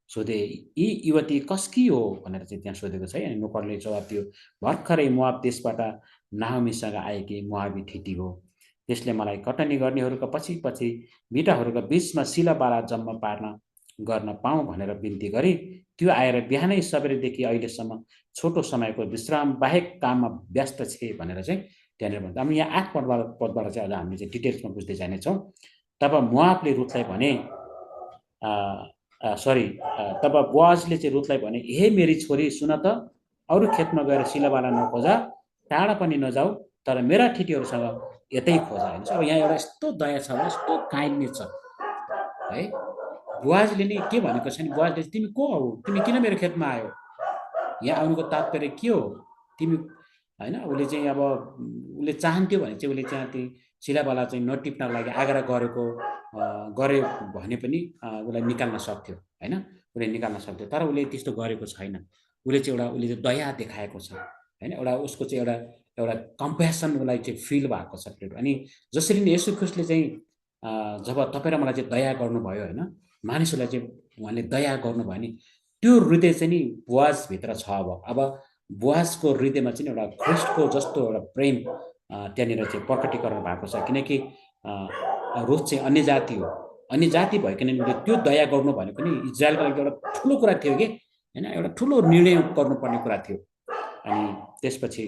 सोधे, यी युवती कसकी हो भनेर चाहिँ त्यहाँ सोधेको छ है। अनि नोकरले जवाब दियो, भर्खरै मोआब देशबाट नाओमीसँग आएकी मोआबी ठिटी हो। त्यसले मलाई कटनी गर्नेहरूका पछि पछि बिटाहरूका बिचमा शिलाबाला जम्मा गर्न पाऊँ भनेर बिन्ती गरे। त्यो आएर बिहानै सबेरदेखि अहिलेसम्म छोटो समयको विश्राम बाहेक काममा व्यस्त छे भनेर चाहिँ त्यहाँनिर भन्छ। अब यहाँ 8 पदबाट चाहिँ अझ हामीले चाहिँ डिटेल्समा बुझ्दै जानेछौँ। तब मोआबले रुथलाई भने तब बोअजले चाहिँ रुथलाई भने, हे मेरी छोरी सुन त, अरू खेतमा गएर शिलाबाला नखोजा, टाढा पनि नजाऊ, तर मेरा ठिटीहरूसँग यतै खोजा। हेर्नुहोस् अब यहाँ एउटा यस्तो दया छ, यस्तो काइन्डनेस छ है। बोअजले नि के भनेको छ नि, बोअजले तिमी को हौ, तिमी किन मेरो खेतमा आयो, यहाँ आउनुको तात्पर्य के हो तिमी हैन। उसले चाहिँ अब उसले चाहन्थ्यो भने चाहिँ उसले चाहिँ त्यो शिलाबाला चाहिँ नटिप्नको लागि आग्रह गर्यो भने पनि उसलाई निकाल्न सक्थ्यो हैन, उसले निकाल्न सक्थ्यो। तर उसले त्यस्तो गरेको छैन। उसले चाहिँ दया देखाएको छ हैन। उसको चाहिँ एउटा कम्प्यासन उसलाई चाहिँ फिल भएको छ। अनि जसरी नै येशू ख्रीष्टले चाहिँ जब तपाईँ र मलाई चाहिँ दया गर्नुभयो हैन, मानिसहरूलाई चाहिँ उहाँले दया गर्नुभयो नि, त्यो हृदय चाहिँ नि बोअजभित्र छ। अब बोअजको हृदयमा चाहिँ एउटा ख्रीष्टको जस्तो एउटा प्रेम त्यहाँनिर चाहिँ प्रकटीकरण भएको छ। किनकि रुथ चाहिँ अन्य जाति हो, अन्य जाति भइकन उसले त्यो दया गर्नु भनेको नि इजरायलको लागि एउटा ठुलो कुरा थियो कि हैन, एउटा ठुलो निर्णय गर्नुपर्ने कुरा थियो। अनि त्यसपछि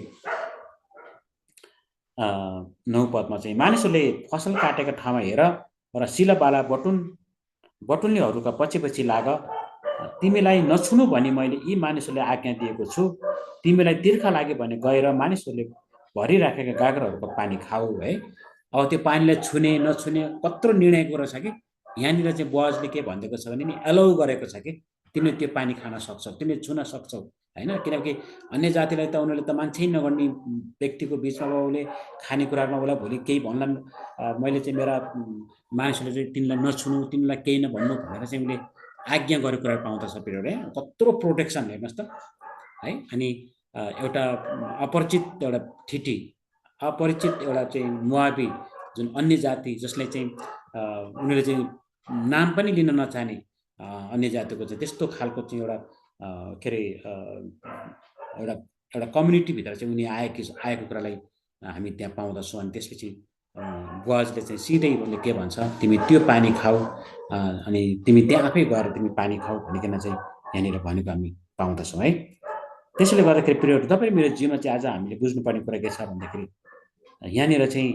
9 पदमा चाहिँ मानिसहरूले फसल काटेको ठाउँमा हेर र शिलाबाला बटुल्नेहरूका पछि पछि लाग, तिमीलाई नछुनु भनी मैले यी मानिसहरूले आज्ञा दिएको छु। तिमीलाई तिर्खा लाग्यो भने गएर मानिसहरूले भरिराखेका गागरहरूको पानी खाऊ है। अब त्यो पानीलाई छुने नछुने कत्रो निर्णयको कुरा छ कि यहाँनिर चाहिँ बोअजले के भनिदिएको छ भने नि एलाउ गरेको छ कि तिमीले त्यो पानी खान सक्छौ, तिमीले छुन सक्छौ हैन। किनकि अन्य जातिलाई त उनीहरूले त मान्छे नगर्ने व्यक्तिको बिचमा उसले खानेकुरामा उसलाई भोलि केही भन्लान्, मैले चाहिँ मेरा मानिसहरूले चाहिँ तिमीलाई नछुनु, तिमीलाई केही नभन्नु भनेर चाहिँ उसले आज्ञा गरेको कुरा पाउँदछ पिरियड है। कत्रो प्रोटेक्सन हेर्नुहोस् त है। अनि एउटा अपरिचित एउटा ठिटी, अपरिचित एउटा चाहिँ मोआबी जुन अन्य जाति जसले चाहिँ उनीहरूले चाहिँ नाम पनि लिन नचाहने अन्य जातिको चाहिँ त्यस्तो खालको चाहिँ एउटा के अरे एउटा कम्युनिटीभित्र चाहिँ उनी आएको कुरालाई हामी त्यहाँ पाउँदछौँ। अनि त्यसपछि बोअजले चाहिँ सिधै उसले के भन्छ, तिमी त्यो पानी खाऊ, अनि तिमी त्यहाँ आफै गएर तिमी पानी खाऊ भनिकन चाहिँ यहाँनिर भनेको हामी पाउँदछौँ है। त्यसैले गर्दाखेरि प्रियहरू तपाईँ मेरो जीवनमा चाहिँ आज हामीले बुझ्नुपर्ने कुरा के छ भन्दाखेरि यहाँनिर चाहिँ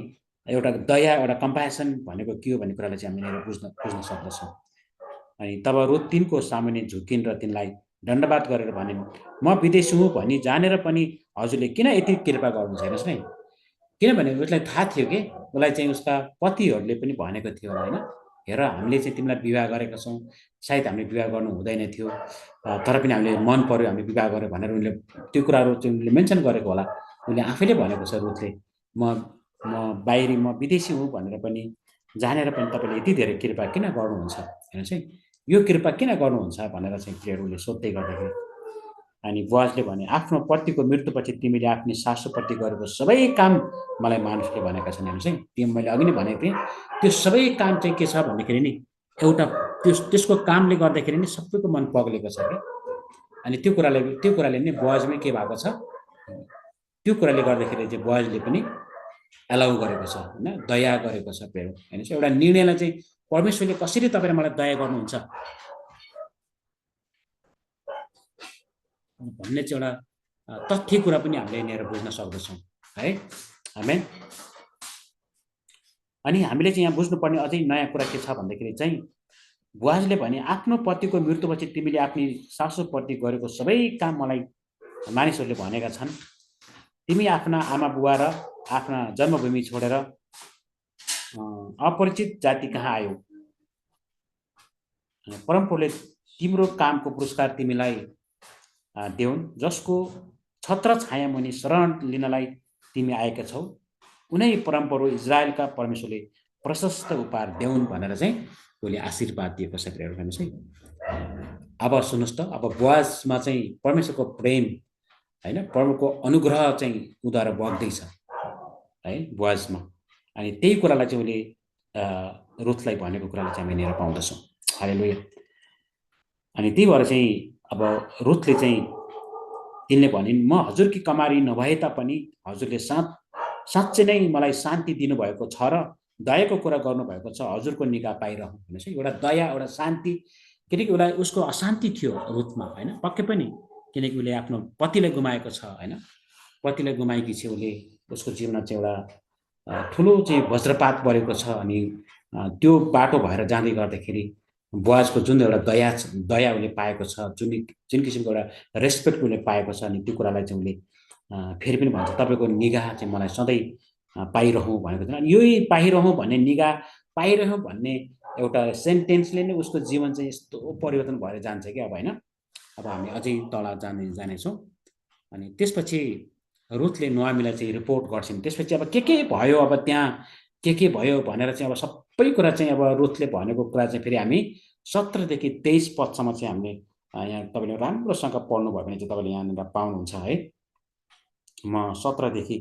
एउटा दया, एउटा कम्प्यासन भनेको के हो भन्ने कुरालाई चाहिँ हामी यहाँनिर बुझ्न सक्दछौँ। अनि तब रुथ तिनको सामुन्ने झुकिन् र तिनलाई दण्डवाद गरेर भनिन्, म विदेशी हुँ भनी जानेर पनि हजुरले किन यति कृपा गर्नु छैनस् नै। किनभने उसलाई थाहा थियो कि उसलाई चाहिँ उसका पतिहरूले पनि भनेको थियो होइन, हेर हामीले चाहिँ तिमीलाई विवाह गरेका छौँ, सायद हामीले विवाह गर्नु हुँदैन थियो, तर पनि हामीले मन पर्यो, हामीले विवाह गर्यो भनेर उनले त्यो कुराहरू चाहिँ उनले मेन्सन गरेको होला। उनले आफैले भनेको छ रुथले, म विदेशी हुँ भनेर पनि जानेर पनि तपाईँले यति धेरै कृपा किन गर्नुहुन्छ हेर्नुहोस् है, यो कृपा किन गर्नुहुन्छ भनेर चाहिँ प्रियहरूले सोध्दै गर्दाखेरि अनि बोअजले भने, आफ्नो पतिको मृत्युपछि तिमीले आफ्नो सासूपट्टि गरेको सबै काम मलाई मानिसले भनेका छन्। हेर्नुहोस् है, त्यो मैले अघि नै भनेको थिएँ, त्यो सबै काम चाहिँ के छ भन्दाखेरि नि एउटा त्यसको कामले गर्दाखेरि नि सबैको मन पग्लेको छ कि। अनि त्यो कुराले नै बोअजमै के भएको छ, त्यो कुराले गर्दाखेरि चाहिँ बोअजले पनि एलाउ गरेको छ होइन, दया गरेको छ। हेर्नुहोस् एउटा निर्णयलाई चाहिँ परमेश्वरले कसरी तपाईँले मलाई दया गर्नुहुन्छ भन्ने चाहिँ एउटा तथ्य कुरा पनि हामीले यहाँनिर बुझ्न सक्दछौँ है। आमेन। अनि हामीले चाहिँ यहाँ बुझ्नुपर्ने अझै नयाँ कुरा के छ भन्दाखेरि चाहिँ बुवाजले भने आफ्नो पतिको मृत्युपछि तिमीले आफ्नी सासूप्रति गरेको सबै काम मलाई मानिसहरूले भनेका छन्। तिमी आफ्ना आमा बुवा र आफ्ना जन्मभूमि छोडेर अपरिचित जाति कहाँ आयौ। परमप्रभुले तिम्रो कामको पुरस्कार तिमीलाई देऊन्, जसको छत्र छाया मुनि शरण लिनलाई तिमी आएका छौ। उनै परमप्रभु इजरायलका परमेश्वरले प्रशस्त उपहार देऊन् भनेर चाहिँ उसले आशीर्वाद दिएको छ। हेर्नुहोस् है, अब सुन्नुहोस् त, अब बुवाजमा चाहिँ परमेश्वरको प्रेम हैन, प्रभुको अनुग्रह चाहिँ उद्धार बग्दैछ है बुवाजमा। अनि त्यही कुरालाई चाहिँ उसले रुथलाई भनेको कुरालाई चाहिँ हामी हेरेर पाउँदछौँ। हालेलुया। अनि त्यही भएर चाहिँ अब रुथले चाहिँ तिनले भनिन्, म हजुरकी कमारी नभए तापनि हजुरले साँच्चै नै मलाई शान्ति दिनुभएको छ र दयाको कुरा गर्नुभएको छ। हजुरको निगाह पाइरहँ भनेपछि एउटा दया, एउटा शान्ति, किनकि उसलाई उसको अशान्ति थियो रुथमा होइन, पक्कै पनि, किनकि उसले आफ्नो पतिलाई गुमाएको छ होइन। पतिलाई गुमाएकी छ उसले, उसको जीवनमा चाहिँ एउटा ठुलो चाहिँ वज्रपात परेको छ। अनि त्यो बाटो भएर जाँदै गर्दाखेरि बुवाजको जुन एउटा दया उसले पाएको छ, जुन किसिमको एउटा रेस्पेक्ट उसले पाएको छ, अनि त्यो कुरालाई चाहिँ उसले फेरि पनि भन्छ, तपाईँको निगाह चाहिँ मलाई सधैँ पाइरहँ भनेको थिएन। यही पाइरहँ भन्ने, निगाह पाइरहँ भन्ने एउटा सेन्टेन्सले नै उसको जीवन चाहिँ यस्तो परिवर्तन भएर जान्छ कि अब होइन। अब हामी अझै तल जानेछौँ। अनि त्यसपछि रुथले नोआमीलाई चाहिँ रिपोर्ट गर्छिन्। त्यसपछि अब के भयो, अब त्यहाँ के भयो भनेर चाहिँ अब सबै कुरा चाहिँ अब रुथले भनेको कुरा चाहिँ फेरि हामी 17 देखि 23 पदसम्म चाहिँ हामीले यहाँ तपाईँले राम्रोसँग पढ्नुभयो भने चाहिँ तपाईँले यहाँनिर पाउनुहुन्छ है। म 17 देखि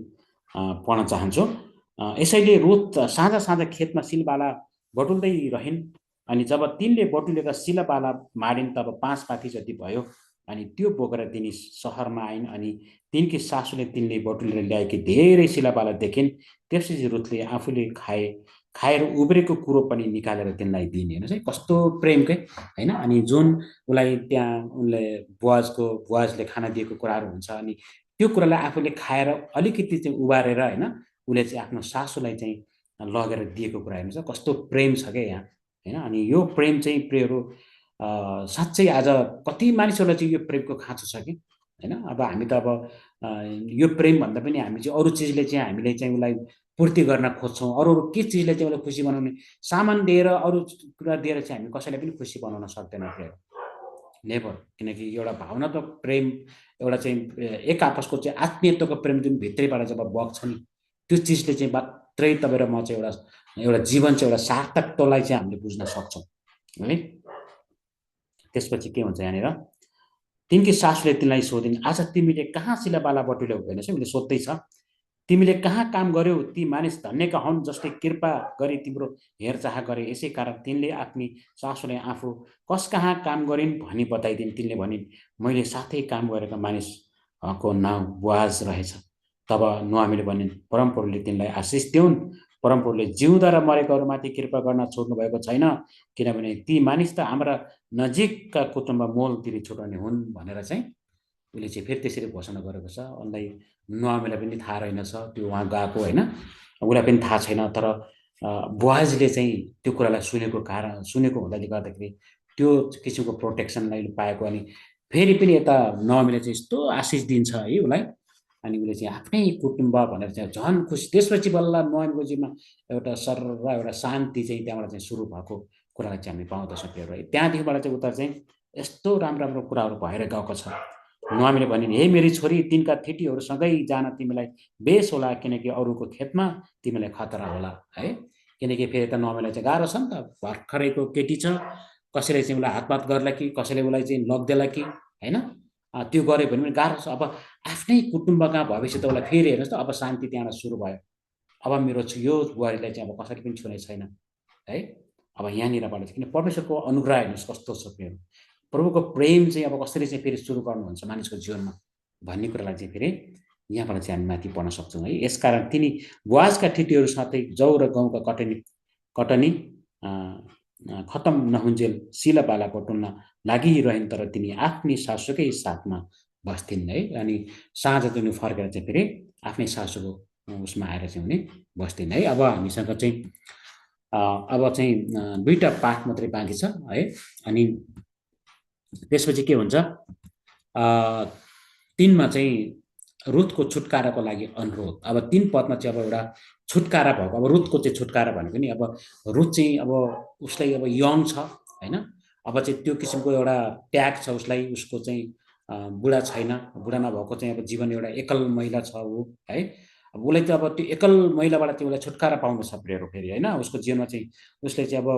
पढ्न चाहन्छु। यसैले रुथ साँझ साँझ खेतमा सिलबाला बटुल्दै रहिन्। अनि जब तिनले बटुलेर सिलबाला मारिन् तब 5 पाथी जति भयो। अनि त्यो बोकेर तिनी सहरमा आइन्। अनि तिनकी सासूले तिनले बटुलेर ल्याएकी धेरै सिलबाला देखिन्। त्यसपछि रुथले आफूले खाएर उब्रेको कुरो पनि निकालेर तिनलाई दिने। हेर्नुहोस् है, कस्तो प्रेमकै होइन। अनि जुन उसलाई त्यहाँ उनले बुवाजले खाना दिएको कुराहरू हुन्छ, अनि त्यो कुरालाई आफूले खाएर अलिकति चाहिँ उबारेर होइन, उसले चाहिँ आफ्नो सासूलाई चाहिँ लगेर दिएको कुरा हेर्नुहोस्, कस्तो प्रेम छ क्या यहाँ होइन। अनि यो प्रेम चाहिँ प्रियहरू साँच्चै आज कति मानिसहरूलाई चाहिँ यो प्रेमको खाँचो छ कि होइन। अब हामी त अब यो प्रेम भन्दा पनि हामी चाहिँ अरू चिजले चाहिँ हामीले चाहिँ उसलाई पूर्ति गर्न खोज्छौँ। अरू के चिजले चाहिँ उसलाई खुसी बनाउने, सामान दिएर अरू कुरा दिएर चाहिँ हामी कसैलाई पनि खुसी बनाउन सक्दैनौँ प्रियहरू, नेभर। किनकि एउटा भावनात्मक प्रेम, एउटा चाहिँ एक आपसको चाहिँ आत्मीयताको प्रेम जुन भित्रैबाट जब बग्छ नि, त्यो चिजले चाहिँ मात्रै तपाईँ र म चाहिँ एउटा जीवन चाहिँ एउटा सार्थकतालाई चाहिँ हामीले बुझ्न सक्छौँ है। त्यसपछि के हुन्छ यहाँनिर, तिनकी सासूले तिनलाई सोधिन्, आज तिमीले कहाँ सिलबाला बटुल्यौ। हेर्नुहोस् है, उसले सोध्दैछ, तिमीले कहाँ काम गर्यौ। ती मानिस धन्यका हुन् जसले कृपा गरी तिम्रो हेरचाह गरे। यसै कारण तिनले आफ्नी सासूले आफू कस कहाँ काम गरिन् भनी बताइदिन्। तिनले भनिन्, मैले साथै काम गरेका मानिसको नाउँ बुवाज रहेछ। तब नोआमीले भनिन्, परमप्रभुले तिनलाई आशिष दिउन्। परमप्रभुले जिउँदा र मरेकाहरूमाथि कृपा गर्न छोड्नु भएको छैन, किनभने ती मानिस त हाम्रा नजिकका कुटुम्ब मोल तिरी छुटाउने हुन् भनेर चाहिँ उसले चाहिँ फेरि त्यसरी घोषणा गरेको छ। उसलाई नोआमीलाई पनि थाहा रहेनछ त्यो उहाँ गएको होइन, उसलाई पनि थाहा छैन। तर बुवाजले चाहिँ त्यो कुरालाई सुनेको हुँदाले गर्दाखेरि त्यो किसिमको प्रोटेक्सनलाई पाएको। अनि फेरि पनि यता नोआमीले चाहिँ यस्तो आशिष दिन्छ है उसलाई। अनि उसले चाहिँ आफ्नै कुटुम्ब भनेर चाहिँ झन् खुसी। त्यसपछि बल्ल नोआमीको जीवनमा एउटा एउटा शान्ति चाहिँ त्यहाँबाट चाहिँ सुरु भएको कुरालाई चाहिँ हामी पाउँदछौँ प्रियहरू है। त्यहाँदेखिबाट चाहिँ उता चाहिँ यस्तो राम्रो राम्रो कुराहरू भएर गएको छ। नोआमीले भनिन्, हे मेरी छोरी, तिनका थिटीहरूसँगै जान तिमीलाई बेस होला, किनकि अरूको खेतमा तिमीलाई खतरा होला है। किनकि फेरि त नोआमीलाई चाहिँ गाह्रो छ नि त, भर्खरैको केटी छ, कसैले चाहिँ उसलाई हातपात गर्ला कि कसैले उसलाई चाहिँ लगिदेला कि होइन। त्यो गऱ्यो भने पनि गाह्रो छ। अब आफ्नै कुटुम्ब कहाँ भएपछि त उसलाई फेरि हेर्नुहोस् त, अब शान्ति त्यहाँबाट सुरु भयो। अब मेरो यो बुहारीलाई चाहिँ अब कसैले पनि छुने छैन है। अब यहाँनिरबाट चाहिँ किन परमेश्वरको अनुग्रह हेर्नुहोस् कस्तो छ मेरो, प्रभुको प्रेम चाहिँ अब कसरी चाहिँ फेरि सुरु गर्नुहुन्छ मानिसको जीवनमा भन्ने कुरालाई चाहिँ फेरि यहाँबाट चाहिँ हामी माथि पढ्न सक्छौँ है। यसकारण तिनी बुवाजका ठिटीहरू साथै जौ र गहुँका कटनी खतम नहुन्जेल सिलबाला बटुल्न लागिरहन्। तर तिनी आफ्नी सासूकै साथमा बस्थिन् है। अनि साँझ जुन फर्केर चाहिँ फेरि आफ्नै सासूको उसमा आएर चाहिँ उनी बस्थिन् है। अब हामीसँग चाहिँ अब चाहिँ दुईटा पाठ मात्रै बाँकी छ है। अनि त्यसपछि के हुन्छ, 3 मा चाहिँ रुथको छुटकाराको लागि अनुरोध। अब 3 पदमा चाहिँ अब एउटा छुटकारा भएको, अब रुथको चाहिँ छुटकारा भनेको नि, अब रुथ चाहिँ अब उसलाई अब यङ छ होइन, अब चाहिँ त्यो किसिमको एउटा ट्याग छ उसलाई, उसको चाहिँ बुढा छैन, बुढा नभएको चाहिँ अब जीवन एउटा एकल महिला छ ऊ है। अब उसलाई चाहिँ अब त्यो एकल महिलाबाट चाहिँ उसलाई छुटकारा पाउनु छ प्रेरो फेरि होइन। उसको जीवनमा चाहिँ उसले चाहिँ अब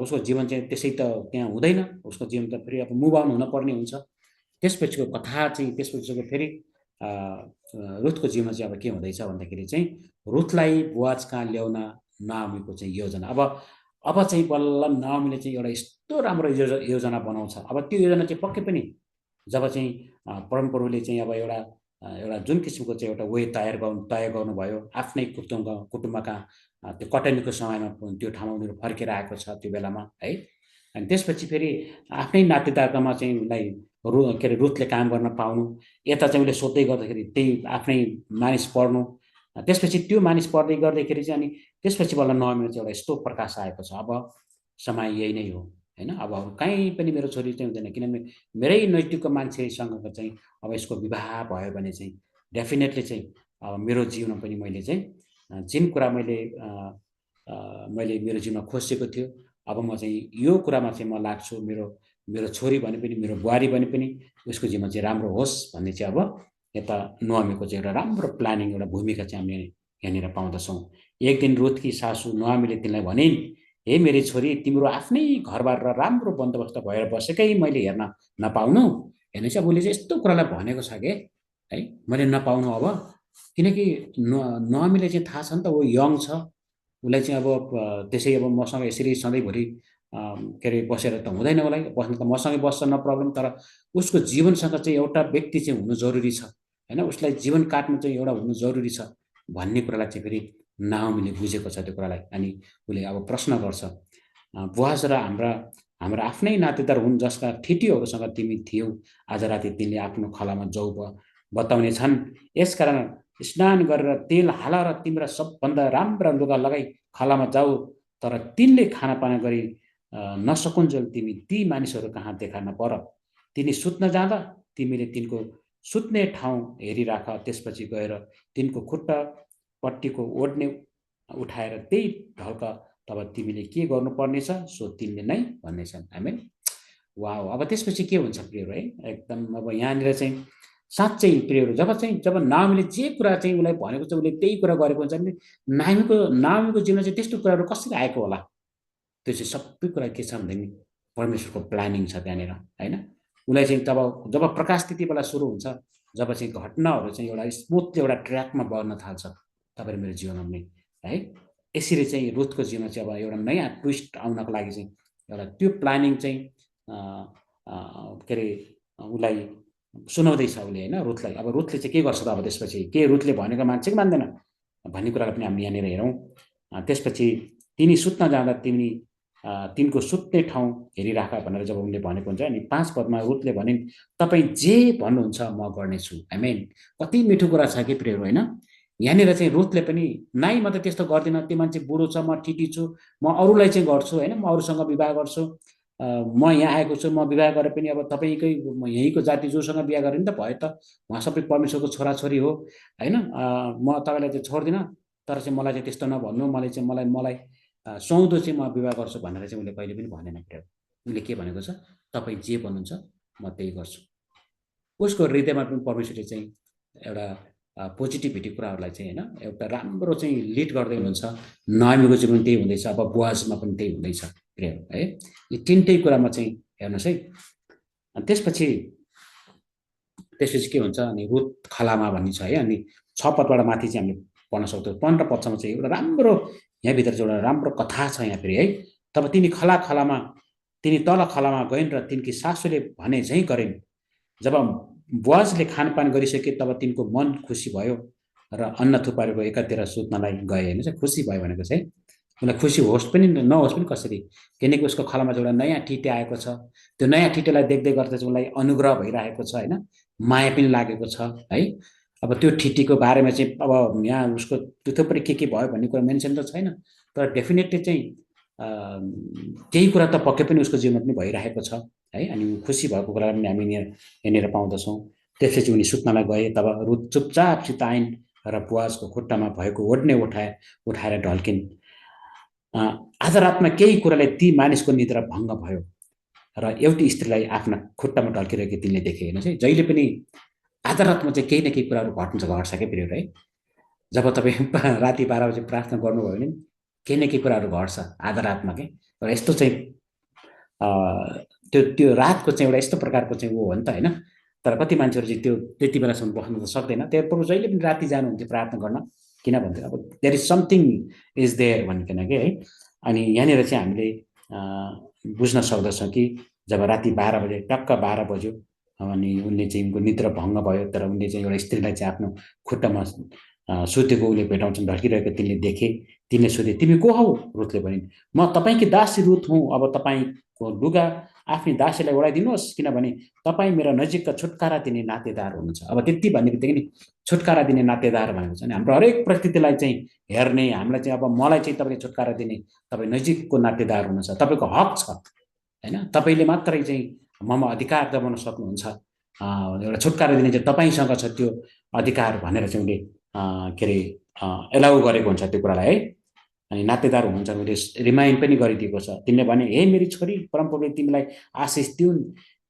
उसको जीवन चाहिँ त्यसै त त्यहाँ हुँदैन, उसको जीवन त फेरि अब मुभ अन हुनपर्ने हुन्छ। त्यसपछिको कथा चाहिँ त्यसपछिको फेरि रुथको जीवनमा चाहिँ अब के हुँदैछ भन्दाखेरि चाहिँ रुथलाई बोआज कहाँ ल्याउन नाओमीको चाहिँ योजना। अब चाहिँ बल्ल नाओमीले चाहिँ एउटा यस्तो राम्रो योजना बनाउँछ। अब त्यो योजना चाहिँ पक्कै पनि जब चाहिँ परमप्रभुले चाहिँ अब एउटा जुन किसिमको चाहिँ एउटा वे तय गर्नुभयो, आफ्नै कुटुम्बका त्यो कटनीको समयमा त्यो ठाउँमा उनीहरू फर्केर आएको छ त्यो बेलामा है। अनि त्यसपछि फेरि आफ्नै नातेदारकामा चाहिँ उसलाई के अरे रुथले काम गर्न पाउनु, यता चाहिँ उसले सोध्दै गर्दाखेरि त्यही आफ्नै मानिस पढ्नु, त्यसपछि त्यो मानिस पढ्दै गर्दाखेरि चाहिँ अनि त्यसपछि बल्ल नाओमीमा चाहिँ एउटा यस्तो प्रकाश आएको छ। अब समय यही नै हो होइन, अब कहीँ पनि मेरो छोरी चाहिँ हुँदैन, किनभने मेरै नैतिकको मान्छेसँगको चाहिँ अब यसको विवाह भयो भने चाहिँ डेफिनेटली चाहिँ अब मेरो जीवनमा पनि मैले चाहिँ जुन कुरा मैले मेरो जीवनमा खोजेको थियो, अब म चाहिँ यो कुरामा चाहिँ म लाग्छु, मेरो छोरी भने पनि मेरो बुहारी भने पनि उसको जीवन चाहिँ राम्रो होस् भन्ने चाहिँ अब यता नाओमीको चाहिँ एउटा राम्रो प्लानिङ, एउटा भूमिका चाहिँ हामीले यहाँनिर पाउँदछौँ। एक दिन रुथकी सासू नाओमीले तिनलाई भनिन्, हे मेरी छोरी, तिम्रो आफ्नै घरबार र राम्रो बन्दोबस्त भएर बसेकै मैले हेर्न नपाउनु। हेर्नुहोस् अब उसले चाहिँ यस्तो कुरालाई भनेको छ कि है, मैले नपाउनु अब, किनकि नाओमीले चाहिँ थाहा छ नि त ऊ यङ छ, उसलाई चाहिँ अब त्यसै अब मसँग यसरी सधैँभरि के अरे बसेर त हुँदैन, उसलाई बस्न त मसँगै बस्छ न प्रब्लम, तर उसको जीवनसँग चाहिँ एउटा व्यक्ति चाहिँ हुनु जरुरी छ होइन, उसलाई जीवन काट्नु चाहिँ एउटा हुनु जरुरी छ भन्ने कुरालाई चाहिँ फेरि नाओमीले बुझेको छ त्यो कुरालाई। अनि उसले अब प्रश्न गर्छ, बोआज र हाम्रा आफ्नै नातेदार हुन् जसका ठिटीहरूसँग तिमी थियौ, आज राति तिनले आफ्नो खलामा जौ बताउने छन्, यसकारण स्नान गरेर तेल हाल र तिम्रा सबभन्दा राम्रा लुगा लगाई खलामा जाऊ, तर तिनले खानापाना गरी नसकुन्जेल तिमी ती मानिसहरू कहाँ देखा नपर। तिनी सुत्न जाँदा तिमीले तिनको सुत्ने ठाउँ हेरिराख, त्यसपछि गएर तिनको खुट्टा पट्टीको ओढ्ने उठाएर त्यही ढल्क, तब तिमीले के गर्नुपर्नेछ सो तिनले नै भन्नेछन्। आमेन। वाउ। अब त्यसपछि के हुन्छ प्रियहरू है, एकदम अब यहाँनिर चाहिँ साँच्चै प्रियहरू जब नाओमीले जे कुरा चाहिँ उसलाई भनेको छ उसले त्यही कुरा गरेको हुन्छ भने नाओमीको जीवनमा चाहिँ त्यस्तो कुराहरू कसरी आएको होला, त्यो चाहिँ सबै कुरा के छ भन्दाखेरि परमेश्वरको प्लानिङ छ त्यहाँनिर होइन। उसलाई चाहिँ जब प्रकाश त्यति बेला सुरु हुन्छ, जब चाहिँ घटनाहरू चाहिँ एउटा स्मुथली एउटा ट्र्याकमा बढ्न थाल्छ तपाईँहरू मेरो जीवनमा पनि है। यसरी चाहिँ रुथको जीवनमा चाहिँ अब एउटा नयाँ ट्विस्ट आउनको लागि चाहिँ एउटा त्यो प्लानिङ चाहिँ के अरे उसलाई सुनाउँदैछ उसले होइन रुथलाई। अब रुथले चाहिँ के गर्छ त, अब त्यसपछि के रुथले भनेको मान्छ कि मान्दैन भन्ने कुरालाई पनि हामी यहाँनिर हेरौँ। त्यसपछि तिनी सुत्न जाँदा तिनको सुत्ने ठाउँ हेरिराख भनेर जब उनले भनेको हुन्छ, अनि 5 पदमा रुथले भनिन्, तपाईँ जे भन्नुहुन्छ म गर्नेछु। आमेन। कति मिठो कुरा छ कि प्रियहरू होइन। यहाँनिर चाहिँ रुथले पनि नाइ म त त्यस्तो गर्दिनँ, त्यो मान्छे बुढो छ, म ठिटी छु, म अरूलाई चाहिँ गर्छु होइन, म अरूसँग विवाह गर्छु, म यहाँ आएको छु, म विवाह गरेर पनि अब तपाईँकै यहीँको जाति जोसँग बिहा गरेँ नि त भयो त, उहाँ सबै परमेश्वरको छोराछोरी हो होइन, म तपाईँलाई चाहिँ छोड्दिनँ, तर चाहिँ मलाई चाहिँ त्यस्तो नभन्नु, मलाई सुहाउँदो चाहिँ म विवाह गर्छु भनेर चाहिँ उसले कहिले पनि भनेन। उसले के भनेको छ, तपाईँ जे भन्नुहुन्छ म त्यही गर्छु। उसको हृदयमा पनि परमेश्वरले चाहिँ एउटा पोजिटिभिटी कुराहरूलाई चाहिँ होइन एउटा राम्रो चाहिँ लिड गर्दै हुनुहुन्छ। नाओमीको जीवन त्यही हुँदैछ, अब बोआजमा पनि त्यही हुँदैछ प्रियहरू है। यी तिनटै कुरामा चाहिँ हेर्नुहोस् है। अनि त्यसपछि के हुन्छ, अनि रुथ खलामा भन्ने छ है। अनि 6 पदबाट माथि चाहिँ हामीले पढ्न सक्छौँ। 15 पदसम्म चाहिँ एउटा राम्रो यहाँभित्र चाहिँ एउटा राम्रो कथा छ यहाँ फेरि है। तब तिनी तल खलामा गइन् र तिनकी सासूले भने झैँ गरिन्। जब बोआजले खानपान गरिसके तब तिनको मन खुसी भयो र अन्न थुपारेको एकातिर सुत्नलाई गए। हेर्नु चाहिँ खुसी भयो भनेको चाहिँ उसलाई खुसी होस् पनि नहोस् पनि कसरी, किनकि उसको खलामा चाहिँ एउटा नयाँ ठिटे आएको छ। त्यो नयाँ ठिटेलाई देख्दै गर्दा चाहिँ उसलाई अनुग्रह भइरहेको छ होइन, माया पनि लागेको छ है। अब त्यो ठिटीको बारेमा चाहिँ अब यहाँ उसको थुप्रै के भयो भन्ने कुरा मेन्सन त छैन, तर डेफिनेटली चाहिँ केही कुरा त पक्कै पनि उसको जीवनमा पनि भइरहेको छ है। अनि खुसी भएको कुरा पनि हामी यहाँनिर पाउँदछौँ। त्यसपछि उनी सुत्नलाई गए, तब रुथ चुपचापसित आइन् र बुवाजको खुट्टामा भएको ओढ्ने उठाएर ढल्किन्। आज रातमा केही कुराले ती मानिसको निद्रा भङ्ग भयो र एउटी स्त्रीलाई आफ्ना खुट्टामा ढल्किरहेको तिनले देखे। हेर्नुहोस् है, जहिले पनि आधा रातमा चाहिँ केही न केही कुराहरू घट्छ क्या प्रियहरू है। जब तपाईँ राति 12 बजे प्रार्थना गर्नुभयो भने केही न केही कुराहरू घट्छ आधा रातमा के। र यस्तो चाहिँ त्यो रातको चाहिँ एउटा यस्तो प्रकारको चाहिँ हो नि त होइन। तर कति मान्छेहरू चाहिँ त्यो त्यति बेलासम्म बस्नु त सक्दैन। त्यही प्रभु जहिले पनि राति जानुहुन्थ्यो प्रार्थना गर्न, किन भन्थ्यो अब there is something is there भनिकन के है। अनि यहाँनिर चाहिँ हामीले बुझ्न सक्दछौँ कि जब राति 12 बजे टक्क 12 बज्यो अनि उनले चाहिँ उनको निद्रा भङ्ग भयो। तर उनले चाहिँ एउटा स्त्रीलाई चाहिँ आफ्नो खुट्टामा सुतेको उसले भेटाउँछन्, ढल्किरहेको तिनले देखे। तिनले सोधे, तिमी को हौ? रुथले भनिन्, म तपाईँकी दासी रुथ हुँ। अब तपाईँको लुगा आफ्नै दासीलाई ओढाइदिनुहोस्, किनभने तपाईँ मेरा नजिकका छुटकारा दिने नातेदार हुनुहुन्छ। अब त्यति भन्ने बित्तिकै नि छुटकारा दिने नातेदार भनेको चाहिँ हाम्रो हरेक परिस्थितिलाई चाहिँ हेर्ने, हामीलाई चाहिँ अब मलाई चाहिँ तपाईँले छुटकारा दिने तपाईँ नजिकको नातेदार हुनुहुन्छ, तपाईँको हक छ होइन। तपाईँले मात्रै चाहिँ ममा अधिकार दबाउन सक्नुहुन्छ, एउटा छुटकारा दिने चाहिँ तपाईँसँग छ त्यो अधिकार भनेर चाहिँ उसले के अरे एलाउ गरेको हुन्छ त्यो कुरालाई है। अनि नातेदार हुनुहुन्छ उसले रिमाइन्ड पनि गरिदिएको छ। तिमीले भने, हे मेरी छोरी, परमप्रभुले तिमीलाई आशिष दिउन्,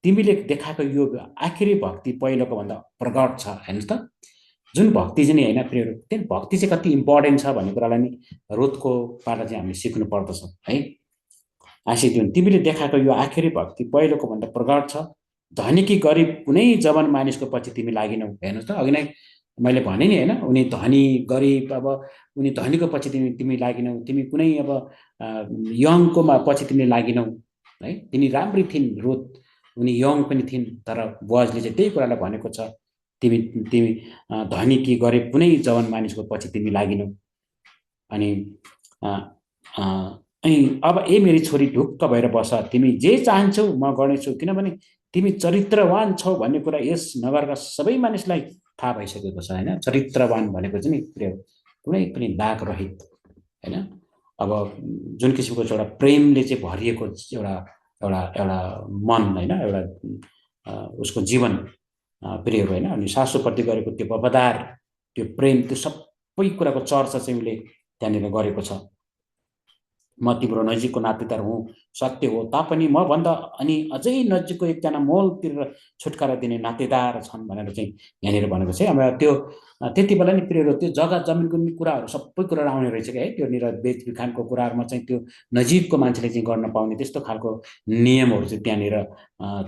तिमीले देखाएको यो आखिरी भक्ति पहिलोको भन्दा प्रगट छ। हेर्नुहोस् त, जुन भक्ति चाहिँ नि होइन प्रियहरू, त्यो भक्ति चाहिँ कति इम्पोर्टेन्ट छ भन्ने कुरालाई नि रुथकोबाट चाहिँ हामीले सिक्नु पर्दछ है। आशिष दिउन्, तिमीले देखाएको यो आखिरी भक्ति पहिलोको भन्दा प्रगट छ। धनी कि गरिब कुनै जवान मानिसको पछि तिमी लागिनौ। हेर्नुहोस् त, अघि नै मैले भने नि होइन, उनी धनी गरिब, अब उनी धनीको पछि तिमी लागिनौ, तिमी कुनै अब यङको पछि तिमीले लागिनौ है। तिनी राम्री थिइन् रुथ, उनी यङ पनि थिइन्। तर बुवाजले चाहिँ त्यही कुरालाई भनेको छ, तिमी तिमी धनी कि गरिब कुनै जवान मानिसको पछि तिमी लागिनौ। अनि अब ए मेरी छोरी ढुक्क भएर बस, तिमी जे चाहन्छौ म गर्नेछु, किनभने तिमी चरित्रवान छौ भन्ने कुरा यस नगरका सबै मानिसलाई थाहा भइसकेको छ होइन। चरित्रवान भनेको चाहिँ नि कुनै पनि दाग रहित होइन। अब जुन किसिमको एउटा प्रेमले चाहिँ भरिएको एउटा एउटा एउटा मन होइन, एउटा उसको जीवन प्रियहरू होइन। अनि सासूप्रति गरेको त्यो वफादार त्यो प्रेम, त्यो सबै कुराको चर्चा चाहिँ उसले त्यहाँनिर गरेको छ। म तिम्रो नजिकको नातेदार हुँ, सत्य हो, तापनि म भन्दा अनि अझै नजिकको एकजना मोलतिर छुटकारा दिने नातेदार छन् भनेर चाहिँ यहाँनिर भनेको छ। अब त्यो त्यति बेला नि प्रियहरू त्यो जग्गा जमिनको नि कुराहरू सबै कुराहरू आउने रहेछ क्या है। त्योनिर बेचबिखानको कुराहरूमा चाहिँ त्यो नजिकको मान्छेले चाहिँ गर्न पाउने त्यस्तो खालको नियमहरू चाहिँ त्यहाँनिर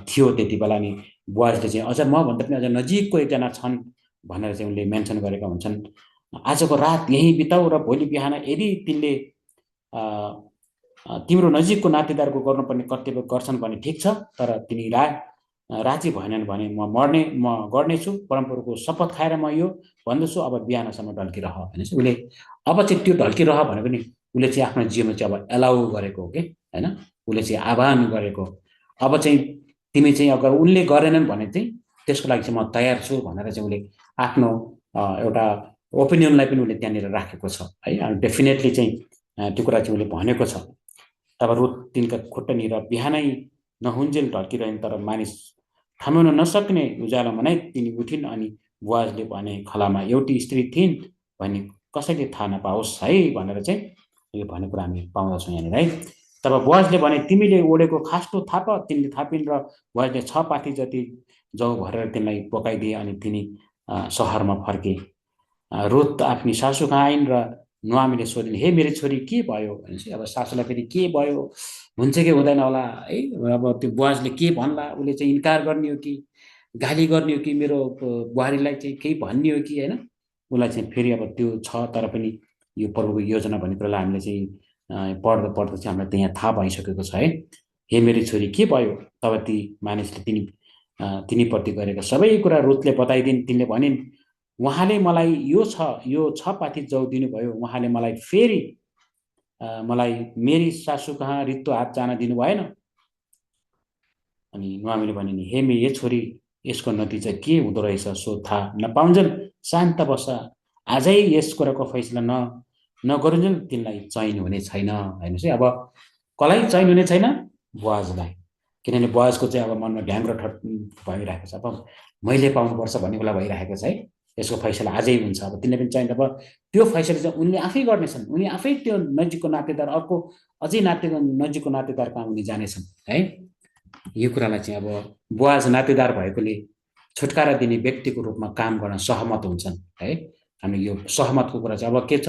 थियो त्यति बेला। नि बुवाजले चाहिँ अझ मभन्दा पनि अझ नजिकको एकजना छन् भनेर चाहिँ उनले मेन्सन गरेका हुन्छन्। आजको रात यहीँ बिताऊ र भोलि बिहान यदि तिनले तिम्रो नजिकको नातेदारको गर्नुपर्ने कर्तव्य गर्छन् भने ठिक छ, तर तिनी राजी भएनन् भने म गर्नेछु। परमप्रभुको शपथ खाएर म यो भन्दछु, अब बिहानसम्म ढल्किरह भनेपछि उसले अब चाहिँ त्यो ढल्किरह भनेको नि उसले चाहिँ आफ्नो जीवनमा चाहिँ अब एलाउ गरेको हो कि होइन। उसले चाहिँ आह्वान गरेको, अब चाहिँ तिमी चाहिँ अगर उनले गरेनन् भने चाहिँ त्यसको लागि चाहिँ म तयार छु भनेर चाहिँ उसले आफ्नो एउटा ओपिनियनलाई पनि उसले त्यहाँनिर राखेको छ है। अनि डेफिनेटली चाहिँ त्यो कुरा चाहिँ उसले भनेको छ। तब रुथ तिनका खुट्टानिर बिहानै नहुन्जेल ढल्किरहन्, तर मानिस थमाउन नसक्ने उज्यालोमा नै तिनी उठिन्। अनि बुवाजले भने, खलामा एउटी स्त्री थिइन् भन्ने कसैले थाहा नपाओस् है भनेर चाहिँ यो भन्ने कुरा हामी पाउँदछौँ यहाँनिर है। तब बुवाजले भने, तिमीले ओढेको खास्टो थाप। तिनले थापिन् र बुवाजले 6 पाथी जति जौ भरेर तिनलाई बोकाइदिए अनि तिनी सहरमा फर्के। रुथ आफ्नी सासू कहाँ आइन् र नुहामीले सोधिन्, हे मेरी छोरी के भयो भनेपछि अब सासूलाई फेरि के भयो, हुन्छ कि हुँदैन होला है। अब त्यो बुवाजले के भन्ला, उसले चाहिँ इन्कार गर्ने हो कि गाली गर्ने हो कि मेरो बुहारीलाई चाहिँ केही भन्ने हो कि होइन। उसलाई चाहिँ फेरि अब त्यो छ, तर पनि यो प्रभुको योजना भन्ने कुरालाई हामीले चाहिँ पढ्दा चाहिँ हामीलाई त्यहाँ थाहा भइसकेको छ है। हे मेरी छोरी के भयो? तब ती मानिसले तिनीप्रति गरेका सबै कुरा रुथले बताइदिन्। तिनले भनिन्, उहाँले मलाई यो 6 पाथी जौ दिनुभयो, उहाँले मलाई फेरि मलाई मेरी सासू कहाँ रित्तो हात जान दिनु भएन। अनि नुहामीले भनिन्, हे मे छोरी, यसको नतिजा के हुँदो रहेछ सो थाहा नपाउन्जेल शान्त बस, आजै यस कुराको फैसला नगरुन्जेल तिनलाई चयन हुने छैन। हेर्नुहोस् है, अब कसलाई चयन हुने छैन? बुवाजलाई। किनभने बुवाजको चाहिँ अब मनमा ढ्याङ्ग्रो ठट भइरहेको छ। अब मैले पाउनुपर्छ भन्ने कुरा भइरहेको छ है। यसको फैसला आजै हुन्छ। अब तिनले पनि चाहिन्छ। अब त्यो फैसला चाहिँ उनले आफै गर्नेछन्। उनी आफै त्यो नजिकको नातेदार, अर्को अझै नजिकको नातेदार कहाँ उनी जानेछन् है। यो कुरालाई चाहिँ अब बुवाज नातेदार भएकोले छुटकारा दिने व्यक्तिको रूपमा काम गर्न सहमत हुन्छन् है। हामी यो सहमतको कुरा चाहिँ अब के छ?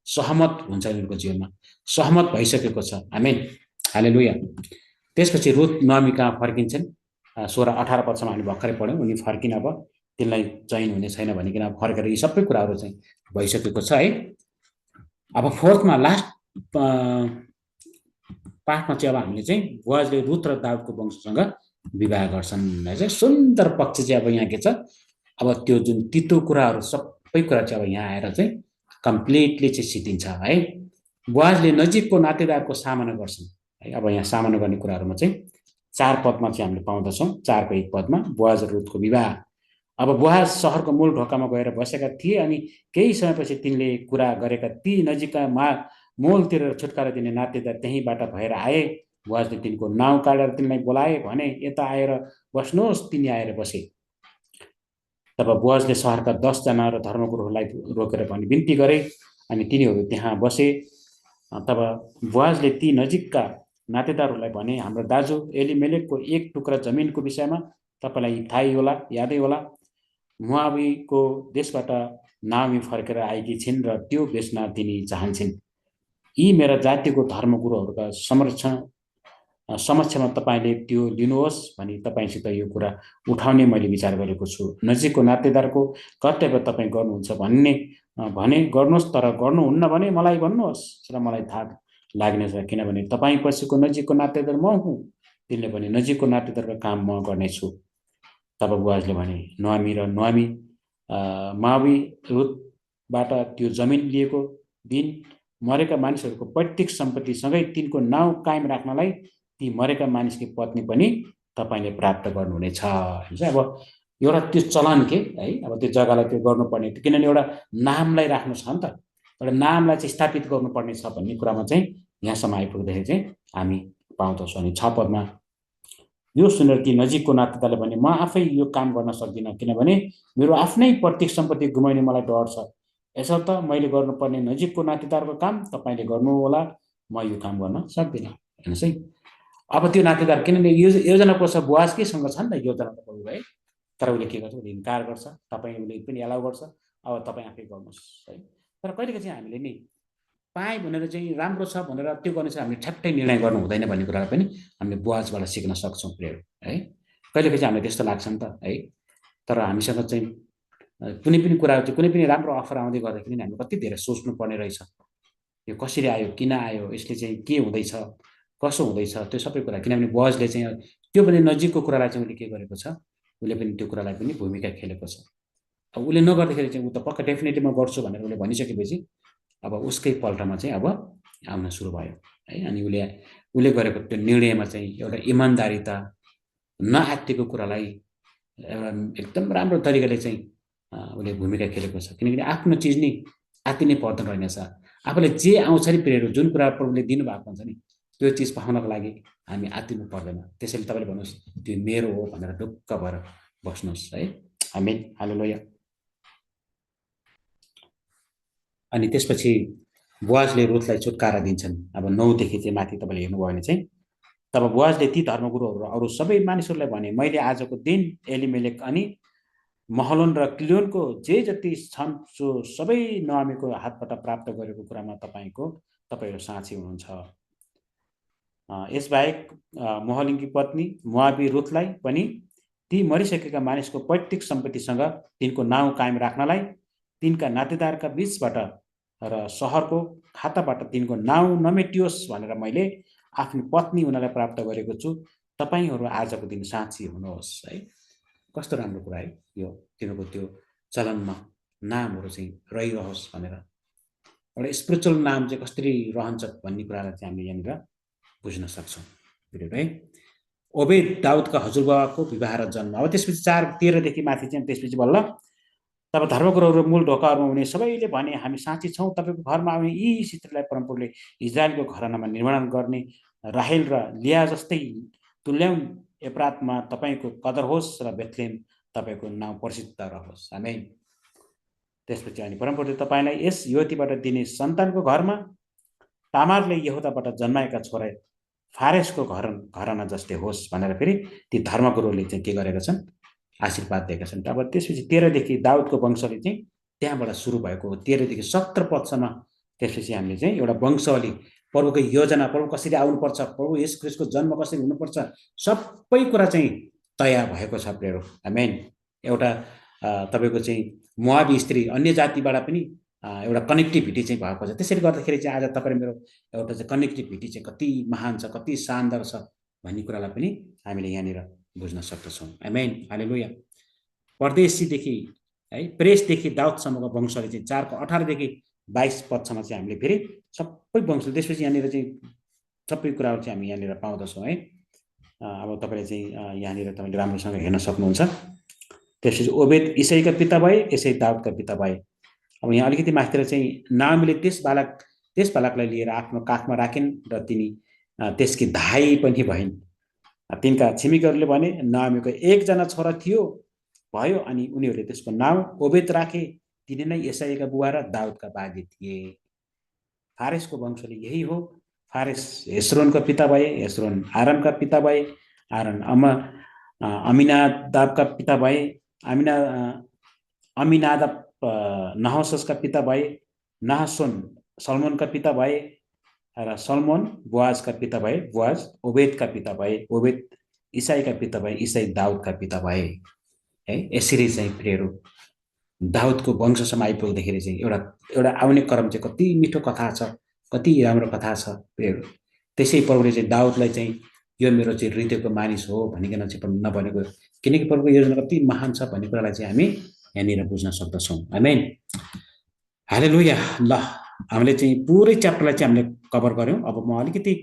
सहमत हुन्छ उनीहरूको जीवनमा, सहमत भइसकेको छ। आमेन, हालेलुया। त्यसपछि रुथ नअमी कहाँ फर्किन्छन्। 16-18 पदसम्म हामी भर्खरै पढ्यौँ। उनी फर्किन अब तिनलाई चयन हुने छैन भनिकन अब फर्केर यी सबै कुराहरू चाहिँ भइसकेको छ है। अब फोर्थमा लास्ट पाठमा चाहिँ अब हामीले चाहिँ बुवाजले रुथ र दाउदको वंशसँग विवाह गर्छन्। चाहिँ सुन्दर पक्ष चाहिँ अब यहाँ के छ? अब त्यो जुन तितो कुराहरू सबै कुरा चाहिँ अब यहाँ आएर चाहिँ कम्प्लिटली चाहिँ सिद्धिन्छ है। बुवाजले नजिकको नातेदारको सामना गर्छन् है। अब यहाँ सामना गर्ने कुराहरूमा चाहिँ 4 पदमा चाहिँ हामीले पाउँदछौँ। 4को 1 पदमा बुवाज र रुथको विवाह। अब बुवाज सहरको मूल ढोकामा गएर बसेका थिए अनि केही समयपछि तिनले कुरा गरेका ती नजिकका मोलतिर छुटकारा दिने नातेदार त्यहीँबाट भएर आए। बुवाजले तिनको नाउँ काटेर तिनलाई बोलाए, भने यता आएर बस्नुहोस्। तिनी आएर बसे। तब बुवाजले सहरका 10 जना र धर्मगुरुहरूलाई रोकेर पनि बिन्ती गरे अनि तिनीहरू त्यहाँ बसे। तब बुवाजले ती नजिकका नातेदारहरूलाई भने, हाम्रो दाजु एलिमेलेकको एक टुक्रा जमिनको विषयमा तपाईँलाई थाहै होला, यादै होला। मोआबीको देशबाट नाओमी फर्केर आएकी छिन् र त्यो बेच्न तिनी चाहन्छन्। यी मेरा जातिको धर्मगुरुहरूका समक्षमा तपाईँले त्यो लिनुहोस् भनी तपाईँसित यो कुरा उठाउने मैले विचार गरेको छु। नजिकको नातेदारको कर्तव्य तपाईँ गर्नुहुन्छ भने गर्नुहोस्, तर गर्नुहुन्न भने मलाई भन्नुहोस् र मलाई थाहा लाग्नेछ, किनभने तपाईँ पछिको नजिकको नातेदार म हुँ। तिनले भने, नजिकको नातेदारको काम म गर्नेछु। तब बुवाजले भने, नोआमी र नोआमी मोआबी रुथबाट त्यो जमिन लिएको दिन मरेका मानिसहरूको पैतृक सम्पत्तिसँगै तिनको नाउँ कायम राख्नलाई ती मरेका मानिसकी पत्नी पनि तपाईँले प्राप्त गर्नुहुनेछ। अब एउटा त्यो चलन के है। अब त्यो जग्गालाई त्यो गर्नुपर्ने, किनभने एउटा नामलाई राख्नु छ नि त, एउटा नामलाई चाहिँ स्थापित गर्नुपर्ने छ भन्ने कुरामा चाहिँ यहाँसम्म आइपुग्दाखेरि चाहिँ हामी पाउँदछौँ। अनि 6 पदमा यो सुनेर ती नजिकको नातेदारले भने, म आफै यो काम गर्न सक्दिनँ, किनभने मेरो आफ्नै पैतृक सम्पत्ति गुमाउने मलाई डर छ। यसर्थ मैले गर्नुपर्ने नजिकको नातेदारको काम तपाईँले गर्नु होला, म यो काम गर्न सक्दिनँ। हेर्नुहोस् है, अब त्यो नातेदार, किनभने योजना को छ, बुवाज केसँग छ नि त योजना त प्रभु है। तर उसले के गर्छ? उसले इन्कार गर्छ। तपाईँले पनि एलाउ गर्छ, अब तपाईँ आफै गर्नुहोस् है। तर कहिलेकाहीँ चाहिँ हामीले नि पाएँ भनेर चाहिँ राम्रो छ भनेर त्यो गर्ने चाहिँ हामीले ठ्याक्कै निर्णय गर्नु हुँदैन भन्ने कुरालाई पनि हामीले बुवाजबाट सिक्न सक्छौँ प्रेयर है। कहिलेकाहीँ चाहिँ हामीलाई त्यस्तो लाग्छ नि त है। तर हामीसँग चाहिँ कुनै पनि कुरा चाहिँ, कुनै पनि राम्रो अफर आउँदै गर्दाखेरि हामीले कति धेरै सोच्नु पर्ने रहेछ। यो कसरी आयो, किन आयो, यसले चाहिँ के हुँदैछ, कसो हुँदैछ, त्यो सबै कुरा। किनभने बुवाजले चाहिँ त्यो पनि नजिकको कुरालाई चाहिँ उसले के गरेको छ, उसले पनि त्यो कुरालाई पनि भूमिका खेलेको छ। अब उसले नगर्दाखेरि चाहिँ ऊ त पक्का डेफिनेटली म गर्छु भनेर उसले भनिसकेपछि अब उसकै पल्टामा चाहिँ अब आउन सुरु भयो है। अनि उसले गरेको त्यो निर्णयमा चाहिँ एउटा इमान्दारिता, नआत्तिको कुरालाई एउटा एकदम राम्रो तरिकाले चाहिँ उसले भूमिका खेलेको छ। किनकि आफ्नो चिज नि आत्तिनै पर्दैन रहेनछ। आफूले जे आउँछ नि प्रेयर, जुन कुरा प्रभुले दिनुभएको हुन्छ नि त्यो चिज पाउनको लागि हामी आत्तिनु पर्दैन। त्यसैले तपाईँले भन्नुहोस् त्यो मेरो हो भनेर ढुक्क भएर बस्नुहोस् है। आमेन, हालेलुया। अनि त्यसपछि बुवाजले रुथलाई छुटकारा दिन्छन्। अब 9 देखि चाहिँ माथि तपाईँले हेर्नुभयो भने चाहिँ, तब बुवाजले ती धर्मगुरुहरू अरू सबै मानिसहरूलाई भने, मैले आजको दिन एलिमेलेक अनि महलोन र क्लियोनको जे जति छन् सो सबै नोआमीको हातबाट प्राप्त गरेको कुरामा तपाईँहरू साँची हुनुहुन्छ। यसबाहेक महलिनकी पत्नी मोआबी रुथलाई पनि ती मरिसकेका मानिसको पैतृक सम्पत्तिसँग तिनको नाउँ कायम राख्नलाई तिनका नातेदारका बीचबाट र सहरको खाताबाट तिनको नाउँ नमेटियोस् भनेर मैले आफ्नो पत्नी उनीलाई प्राप्त गरेको छु। तपाईँहरू आजको दिन साँची हुनुहोस् है। कस्तो राम्रो कुरा है यो। तिनीहरूको त्यो चलनमा नामहरू चाहिँ रहिरहोस् भनेर एउटा स्पिरिचुअल नाम चाहिँ कसरी रहन्छ भन्ने कुरालाई चाहिँ हामीले यहाँनिर बुझ्न सक्छौँ है। ओबेद दाउदका हजुरबाको विवाह र जन्म। अब त्यसपछि 4:13 देखि माथि चाहिँ त्यसपछि बल्ल तब धर्मगुरुहरू मूल ढोकाहरूमा हुने सबैले भने हामी साँच्ची छौँ, तपाईँको घरमा आउने यी स्त्रीलाई परमप्रभुले इजरायलको घरानामा निर्माण गर्ने राहेल र लिया जस्तै तुल्याउन्। एप्रातमा तपाईँको कदर होस् र बेथलेम तपाईँको नाउँ प्रसिद्ध रहोस्। आमेन। त्यसपछि अनि परमप्रभुले तपाईँलाई यस युवतीबाट दिने सन्तानको घरमा तामारले यहुदाबाट जन्माएका छोरा फारेसको घराना जस्तै होस् भनेर फेरि ती धर्मगुरुहरूले चाहिँ के गरेका छन्, आशीर्वाद दिएका छन्। अब त्यसपछि 13 देखि दाउदको वंशले चाहिँ त्यहाँबाट सुरु भएको हो। 13 देखि 17 पदसम्म त्यसपछि हामीले चाहिँ एउटा वंशावली, प्रभुको योजना, प्रभु कसरी आउनुपर्छ, प्रभु येशू ख्रीष्टको जन्म कसरी हुनुपर्छ, सबै कुरा चाहिँ तयार भएको छ प्रियहरू। आमेन। एउटा तपाईँको चाहिँ मोआबी स्त्री अन्य जातिबाट पनि एउटा कनेक्टिभिटी चाहिँ भएको छ। त्यसैले गर्दाखेरि चाहिँ आज तपाईँ मेरो एउटा चाहिँ कनेक्टिभिटी चाहिँ कति महान छ, कति शानदार छ भन्ने कुरालाई पनि हामीले यहाँनिर बुझ्न सक्दछौँ। आमेन। हालेलुया। परदेशीदेखि है प्रेसदेखि दाउदसम्मको वंशले चाहिँ 4 को 18 देखि 22 पदसम्म चाहिँ हामीले फेरि सबै वंश, त्यसपछि यहाँनिर चाहिँ सबै कुराहरू चाहिँ हामी यहाँनिर पाउँदछौँ है। अब तपाईँले चाहिँ यहाँनिर तपाईँले राम्रोसँग हेर्न सक्नुहुन्छ। त्यसपछि ओबेद इसैका पिता भए, यसै दाउदका पिता भए। अब यहाँ अलिकति माथितिर चाहिँ नाओमीले त्यस बालकलाई लिएर आफ्नो काखमा राखिन् र तिनी त्यसकी धाई पनि भइन्। तिनका छिमेकीहरूले भने नाओमीको एकजना छोरा थियो भयो, अनि उनीहरूले त्यसको नाउँ ओबेद राखे। तिनी नै यसाईका बुवा र दाउदका बाजे थिए। फारेसको वंशले यही हो। फारेस हेस्रोनका पिता भए, हेस्रोन आरामका पिता भए, आराम अमिनादाबका पिता भए, अमिनादाब नहसोसका पिता भए, नहसोन सलमोनका पिता भए र सलमोन बोआजका पिता भए, बोआज ओबेदका पिता भए, ओबेद इसाईका पिता भए, इसाई दाउदका पिता भए। है यसरी चाहिँ प्रियहरू दाउदको वंशसम्म आइपुग्दाखेरि चाहिँ एउटा आउने क्रम चाहिँ कति मिठो कथा छ, कति राम्रो कथा छ प्रियहरू। त्यसै प्रभुले चाहिँ दाउदलाई चाहिँ यो मेरो चाहिँ हृदयको मानिस हो भनिकन चाहिँ नभनेको, किनकि प्रभुको योजना कति महान छ भन्ने कुरालाई चाहिँ हामी यहाँनिर बुझ्न सक्दछौँ। आमेन। हालेलुया। ल हामीले चाहिँ पुरै च्याप्टरलाई चाहिँ हामीले कभर गऱ्यौँ। अब म अलिकति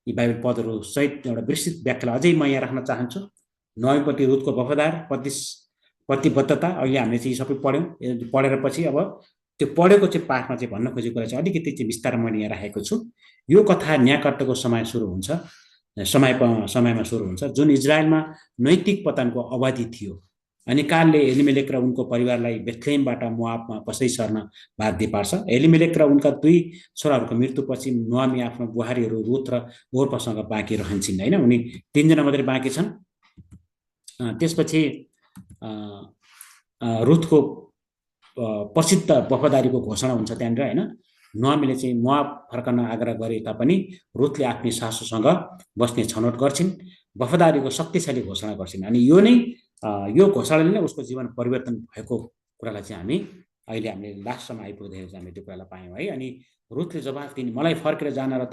यी बाइबल पदहरू सहित एउटा विस्तृत व्याख्यालाई अझै म यहाँ राख्न चाहन्छु। नौमीपट्टि रुथको वफादार प्रतिबद्धता, अहिले हामीले चाहिँ सबै पढ्यौँ। पढेर पछि अब त्यो पढेको चाहिँ पाठमा चाहिँ भन्न खोजेको कुरा चाहिँ अलिकति चाहिँ विस्तारमा मैले यहाँ राखेको छु। यो कथा न्यायकर्ताको समय सुरु हुन्छ, समयमा सुरु हुन्छ, जुन इजरायलमा नैतिक पतनको अवधि थियो। अनि कालले एलिमेलेक र उनको परिवारलाई बेथलेमबाट मोआबमा पसै सर्न बाध्य पार्छ। एलिमेलेक र उनका 2 छोराहरूको मृत्युपछि नोआमी आफ्नो बुहारीहरू रुथ र ओर्पासँग बाँकी रहन्छन् हैन। उनी 3 जना मात्रै बाँकी छन्। त्यसपछि रुथको प्रसिद्ध वफादारीको घोषणा हुन्छ त्यहाँनिर हैन। नोआमीले चाहिँ मोआब फर्कन आग्रह गरे तापनि रुथले आफ्नी सासूसँग बस्ने छनौट गर्छिन्, वफादारीको शक्तिशाली घोषणा गर्छिन्। अनि यो घोषणाले नै उसको जीवन परिवर्तन भएको कुरालाई चाहिँ हामी अहिले हामीले लास्टसम्म आइपुग्दाखेरि चाहिँ हामीले त्यो कुरालाई पायौँ है। अनि रुथले जवाफ दिने, मलाई फर्केर जान र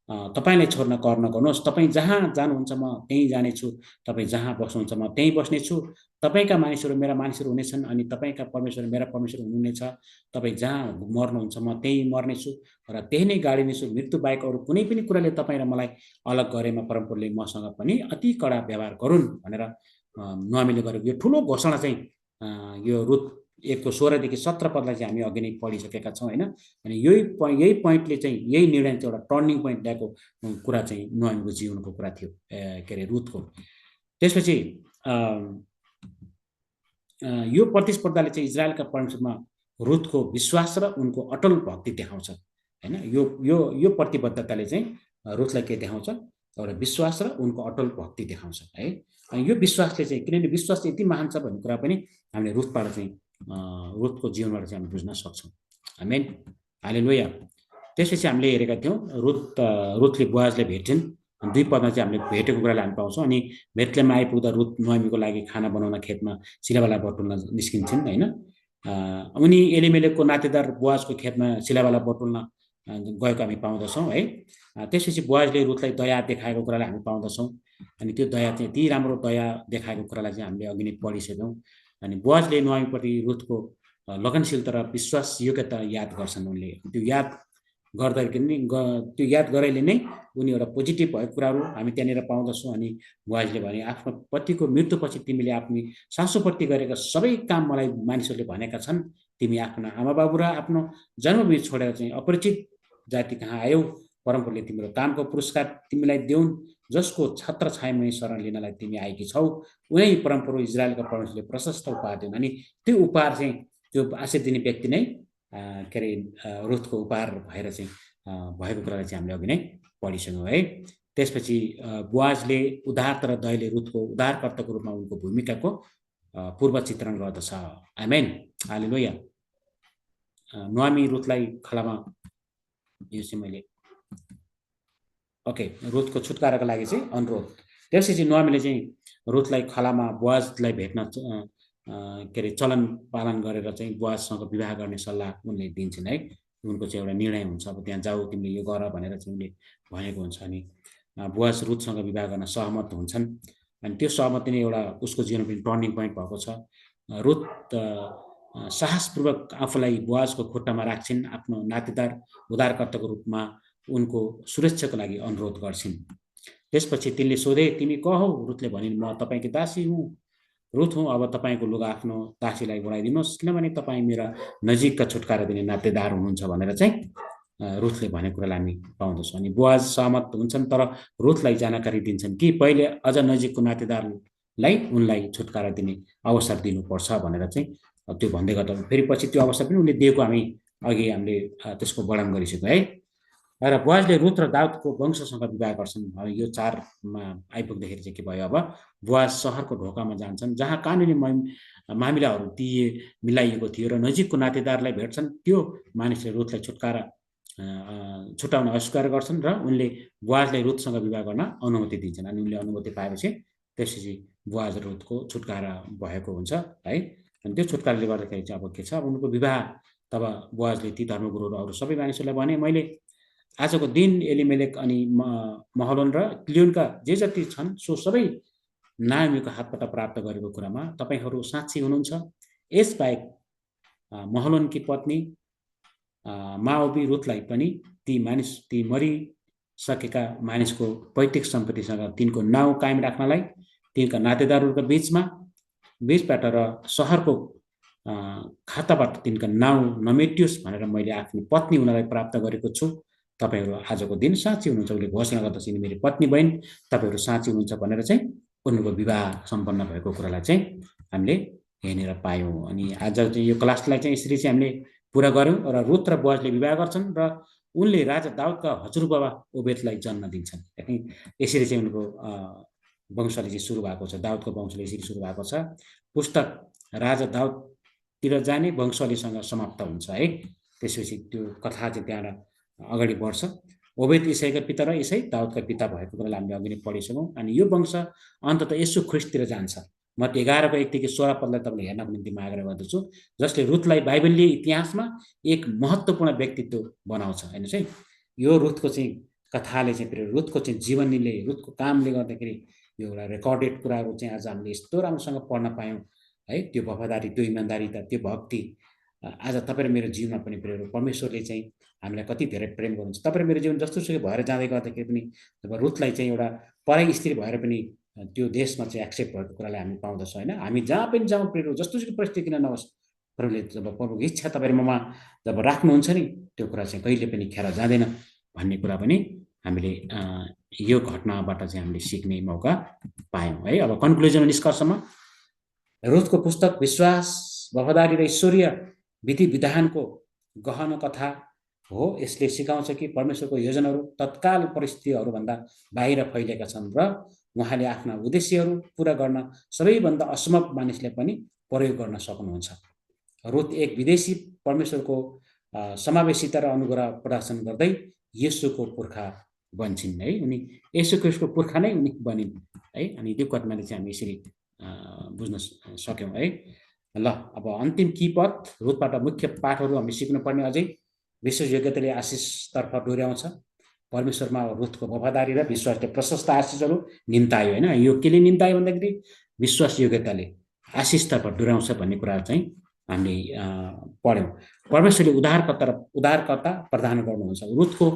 तपाईँलाई छोड्न कर नगर्नुहोस्। तपाईँ जहाँ जानुहुन्छ म त्यहीँ जानेछु, तपाईँ जहाँ बस्नुहुन्छ म त्यहीँ बस्नेछु। तपाईँका मानिसहरू मेरा मानिसहरू हुनेछन्, अनि तपाईँका परमेश्वर मेरा परमेश्वर हुनुहुनेछ। तपाईँ जहाँ मर्नुहुन्छ म त्यहीँ मर्नेछु र त्यही नै गाडिनेछु। मृत्यु बाहेक अरू कुनै पनि कुराले तपाईँ र मलाई अलग गरेमा परमप्रभुले मसँग पनि अति कडा व्यवहार गरून् भनेर नोआमीले गरेको यो ठुलो घोषणा चाहिँ यो रुथ 1 को 16 देखि 17 पदलाई चाहिँ हामी अघि नै पढिसकेका छौँ हैन। अनि यही पोइन्टले चाहिँ यही निर्णय चाहिँ एउटा टर्निङ पोइन्ट ल्याएको कुरा चाहिँ नोआमीको जीवनको कुरा थियो, के अरे रुथको। त्यसपछि यो प्रतिस्पर्धाले चाहिँ इजरायलका परमेश्वरमा रुथको विश्वास र उनको अटल भक्ति देखाउँछ हैन। यो प्रतिबद्धताले चाहिँ रुथलाई के देखाउँछ, एउटा विश्वास र उनको अटल भक्ति देखाउँछ है। अनि यो विश्वासले चाहिँ, किनभने विश्वास यति महान छ भन्ने कुरा पनि हामीले रुथबाट चाहिँ रुथको जीवनबाट चाहिँ हामी बुझ्न सक्छौँ। आमेन। हालेलुया। त्यसपछि हामीले हेरेका थियौँ रुथले बोआजलाई भेट्छिन्। 2 पदमा चाहिँ हामीले भेटेको कुरालाई हामी पाउँछौँ। अनि बेथलेममा आइपुग्दा रुथ नोआमीको लागि खाना बनाउन खेतमा सिलावाला बटुल्न निस्किन्छन् हैन। उनी एलिमेलेकको नातेदार बोआजको खेतमा सिलावाला बटुल्न गएको हामी पाउँदछौँ है। त्यसपछि बोआजले रुथलाई दया देखाएको कुरालाई हामी पाउँदछौँ। अनि त्यो दया चाहिँ यति राम्रो दया देखाएको कुरालाई चाहिँ हामीले अघि नै पढिसक्यौँ। अनि बोआजले नोआमीप्रति रुथको लगनशीलता र विश्वास योग्यता याद गर्छन्। उनले त्यो याद गर्दाखेरि त्यो याद गराइले नै उनी एउटा पोजिटिभ भएको कुराहरू हामी त्यहाँनिर पाउँदछौँ। अनि बुवाजीले भने आफ्नो पतिको मृत्युपछि तिमीले आफ्नो सासूप्रति गरेका सबै काम मलाई मानिसहरूले भनेका छन्, तिमी आफ्ना आमा बाबु र आफ्नो जन्मभूमि छोडेर चाहिँ अपरिचित जाति कहाँ आयौ, परमप्रभुले तिम्रो कामको पुरस्कार तिमीलाई देऊन्, जसको छत्र छायामै शरण लिनलाई तिमी आएकी छौ, उनै परमप्रभु इजरायलका परमेश्वरले प्रशस्त उपहार दिउन्। अनि त्यो उपहार चाहिँ त्यो आशीष दिने व्यक्ति नै के अरे रुथको उपहार भएर चाहिँ भएको कुरालाई चाहिँ हामीले अघि नै पढिसक्यौँ है। त्यसपछि बोआजले उदारता र दयाले रुथको उद्धारकर्ताको रूपमा उनको भूमिकाको पूर्व चित्रण गर्दछ। आमेन, हालेलुया। नोआमी रुथलाई खलामा, यो चाहिँ मैले ओके रुथको छुटकाराको लागि चाहिँ अनुरोध। त्यसपछि नोआमीले चाहिँ रुथलाई खलामा बोआजलाई भेट्न के अरे चलन पालन गरेर चाहिँ बोआजसँग विवाह गर्ने सल्लाह उनले दिन्छन् है। उनको चाहिँ एउटा निर्णय हुन्छ, अब त्यहाँ जाऊ तिमीले यो गर भनेर चाहिँ उनले भनेको हुन्छ। अनि बोआज रुथसँग विवाह गर्न सहमत हुन्छन्। अनि त्यो सहमति नै एउटा उसको जीवनमा पनि टर्निङ पोइन्ट भएको छ। रुथ साहसपूर्वक आफूलाई बोआजको खुट्टामा राख्छिन्, आफ्नो नातेदार उद्धारकर्ताको रूपमा उनको सुरक्षाको लागि अनुरोध गर्छिन्। त्यसपछि तिनले सोधे, तिमी को हौ? रुथले भनिन्, म तपाईँकी दासी हुँ, रुथ हुँ। अब तपाईँको लुगा आफ्नो दासीलाई बढाइदिनुहोस्, किनभने तपाईँ मेरा नजिकका छुटकारा दिने नातेदार हुनुहुन्छ भनेर चाहिँ रुथले भनेको कुरालाई हामी पाउँदछौँ। अनि बोआज सहमत हुन्छन्, तर रुथलाई जानकारी दिन्छन् कि पहिले अझ नजिकको नातेदारलाई उनलाई छुटकारा दिने अवसर दिनुपर्छ भनेर चाहिँ त्यो भन्दै गर्दा फेरि पछि त्यो अवसर पनि उनले दिएको हामी अघि हामीले त्यसको वर्णन गरिसक्यौँ है। र बोआजले रुथ र दाउदको वंशसँग विवाह गर्छन्। यो 4मा आइपुग्दाखेरि चाहिँ के भयो, अब बोआज सहरको ढोकामा जान्छन् जहाँ कानुनी मामिलाहरू मिलाइएको थियो र नजिकको नातेदारलाई भेट्छन्। त्यो मानिसले रुथलाई छुटाउन अस्वीकार गर्छन् र उनले बोआजलाई रुथसँग विवाह गर्न अनुमति दिन्छन्। अनि उनले अनुमति पाएपछि त्यसपछि बोआज र रुथको छुटकारा भएको हुन्छ है। अनि त्यो छुटकाराले गर्दाखेरि चाहिँ अब के छ, उनको विवाह तब बोआजले ती धर्मगुरुहरू अरू सबै मानिसहरूलाई भने, मैले आजको दिन एलिमेलेक अनि महलोन र क्लियोनका जे जति छन् सो सबै नाओमीको हातबाट प्राप्त गरेको कुरामा तपाईँहरू साक्षी हुनुहुन्छ। यसबाहेक महलोनकी पत्नी माओबी रुथलाई पनि ती मरिसकेका मानिसको पैतृक सम्पत्तिसँग तिनको नाउँ कायम राख्नलाई तिनका नातेदारहरूका बीचबाट र सहरको खाताबाट तिनका नाउँ नमेटियोस् भनेर मैले आफ्नो पत्नी हुनलाई प्राप्त गरेको छु। तपाईँहरू आजको दिन साँच्ची हुनुहुन्छ। उसले घोषणा गर्दछ, मेरो पत्नी बहिन तपाईँहरू साँच्ची हुनुहुन्छ भनेर चाहिँ उनको विवाह सम्पन्न भएको कुरालाई चाहिँ हामीले हेरेर पायौँ। अनि आज चाहिँ यो क्लासलाई चाहिँ यसरी चाहिँ हामीले पुरा गऱ्यौँ र रुथ र बोआजले विवाह गर्छन् र उनले राजा दाउदका हजुरबाबा ओबेदलाई जन्म दिन्छन्। यसरी चाहिँ उनको वंशले चाहिँ सुरु भएको छ, दाउदको वंशले यसरी सुरु भएको छ। पुस्तक राजा दाउदतिर जाने वंशलीसँग समाप्त हुन्छ है। त्यसपछि त्यो कथा चाहिँ त्यहाँ अगाडि बढ्छ। ओबेद इसाईका पिता र इसाई दाउदका पिता भएको कुरालाई हामीले अघि नै पढिसक्यौँ। अनि यो वंश अन्ततः येशू ख्रिस्टतिर जान्छ। मत्ती 11को 1देखि 16 पदलाई तपाईँले हेर्नको निम्ति म आग्रह गर्दछु, जसले रुथलाई बाइबलीय इतिहासमा एक महत्त्वपूर्ण व्यक्तित्व बनाउँछ। हेर्नुहोस् है, यो रुथको चाहिँ कथाले चाहिँ फेरि रुथको चाहिँ जीवनीले, रुथको कामले गर्दाखेरि यो एउटा रेकर्डेड कुराहरू चाहिँ आज हामीले यस्तो राम्रोसँग पढ्न पायौँ है। त्यो वफादारी, त्यो इमान्दारिता, त्यो भक्ति आज तपाईँ र मेरो जीवनमा पनि फेरि परमेश्वरले चाहिँ हामीलाई कति धेरै प्रेम गर्नुहुन्छ। तपाईँ मेरो जीवन जस्तो सुकै भएर जाँदै गर्दाखेरि पनि जब रुथलाई चाहिँ एउटा पराई स्त्री भएर पनि त्यो देशमा चाहिँ एक्सेप्ट भएको कुरालाई हामी पाउँदछौँ होइन। हामी जहाँ पनि जाउँ प्रेरो, जस्तो सुकै परिस्थिति किन नहोस्, प्रभुले जब प्रभुको इच्छा तपाईँ ममा जब राख्नुहुन्छ नि, त्यो कुरा चाहिँ कहिले पनि खेर जाँदैन भन्ने कुरा पनि हामीले यो घटनाबाट चाहिँ हामीले सिक्ने मौका पायौँ है। अब कन्क्लुजनमा, निष्कर्षमा, रुथको पुस्तक विश्वास, वफादारी र ईश्वरीय विधि विधानको गहन कथा हो। यसले सिकाउँछ कि परमेश्वरको योजनाहरू तत्काल परिस्थितिहरूभन्दा बाहिर फैलिएका छन् र उहाँले आफ्ना उद्देश्यहरू पुरा गर्न सबैभन्दा असम्भव मानिसले पनि प्रयोग गर्न सक्नुहुन्छ। रुथ एक विदेशी परमेश्वरको समावेशिता र अनुग्रह प्रदर्शन गर्दै येशूको पुर्खा बन्छिन् है। उनी येशू ख्रिस्टको पुर्खा नै उनी बनिन् है। अनि त्यो कथाले चाहिँ हामी यसरी बुझ्न सक्यौँ है। ल, अब अन्तिम की पद रुथबाट मुख्य पाठहरू हामी सिक्नुपर्ने अझै विशेष योग्यताले आशिषतर्फ डोर्याउँछ। परमेश्वरमा रुथको वफादारी र विश्वासले प्रशस्त आशिषहरू निम्तायो होइन। यो केले निम्तायो भन्दाखेरि विश्वास योग्यताले आशिषतर्फ डोर्याउँछ भन्ने कुरा चाहिँ हामीले पढ्यौँ। परमेश्वरले उद्धारकर्ता प्रदान गर्नुहुन्छ। रुथको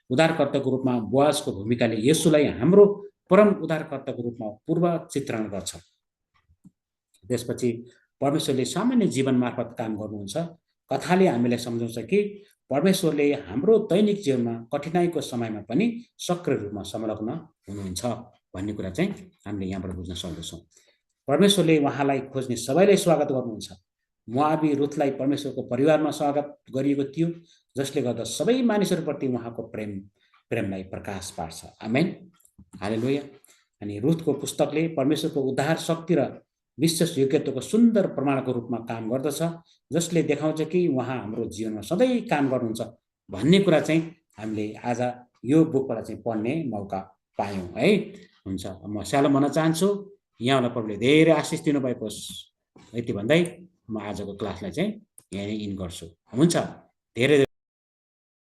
उद्धारकर्ताको रूपमा बोआजको भूमिकाले येशूलाई हाम्रो परम उद्धारकर्ताको रूपमा पूर्व चित्रण गर्छ। त्यसपछि परमेश्वरले सामान्य जीवन मार्फत काम गर्नुहुन्छ। कथाले हामीलाई सम्झाउँछ कि परमेश्वरले हाम्रो दैनिक जीवनमा कठिनाइको समयमा पनि सक्रिय रूपमा संलग्न हुनुहुन्छ भन्ने कुरा चाहिँ हामीले यहाँबाट बुझ्न सक्दछौँ। परमेश्वरले उहाँलाई खोज्ने सबैलाई स्वागत गर्नुहुन्छ। मोआबी रुथलाई परमेश्वरको परिवारमा स्वागत गरिएको थियो, जसले गर्दा सबै मानिसहरूप्रति उहाँको प्रेमलाई प्रकाश पार्छ। आमेन, हालेलुया। अनि रुथको पुस्तकले परमेश्वरको उद्धार शक्ति र विश्वास योग्यताको सुन्दर प्रमाणको रूपमा काम गर्दछ, जसले देखाउँछ कि उहाँ हाम्रो जीवनमा सधैँ काम गर्नुहुन्छ भन्ने कुरा चाहिँ हामीले आज यो बुकबाट चाहिँ पढ्ने मौका पायौँ है। हुन्छ, म स्यालो भन्न चाहन्छु। यहाँलाई प्रभुले धेरै आशिष दिनुभएको होस्। यति भन्दै म आजको क्लासलाई चाहिँ यहीँ इन गर्छु। हुन्छ, धेरै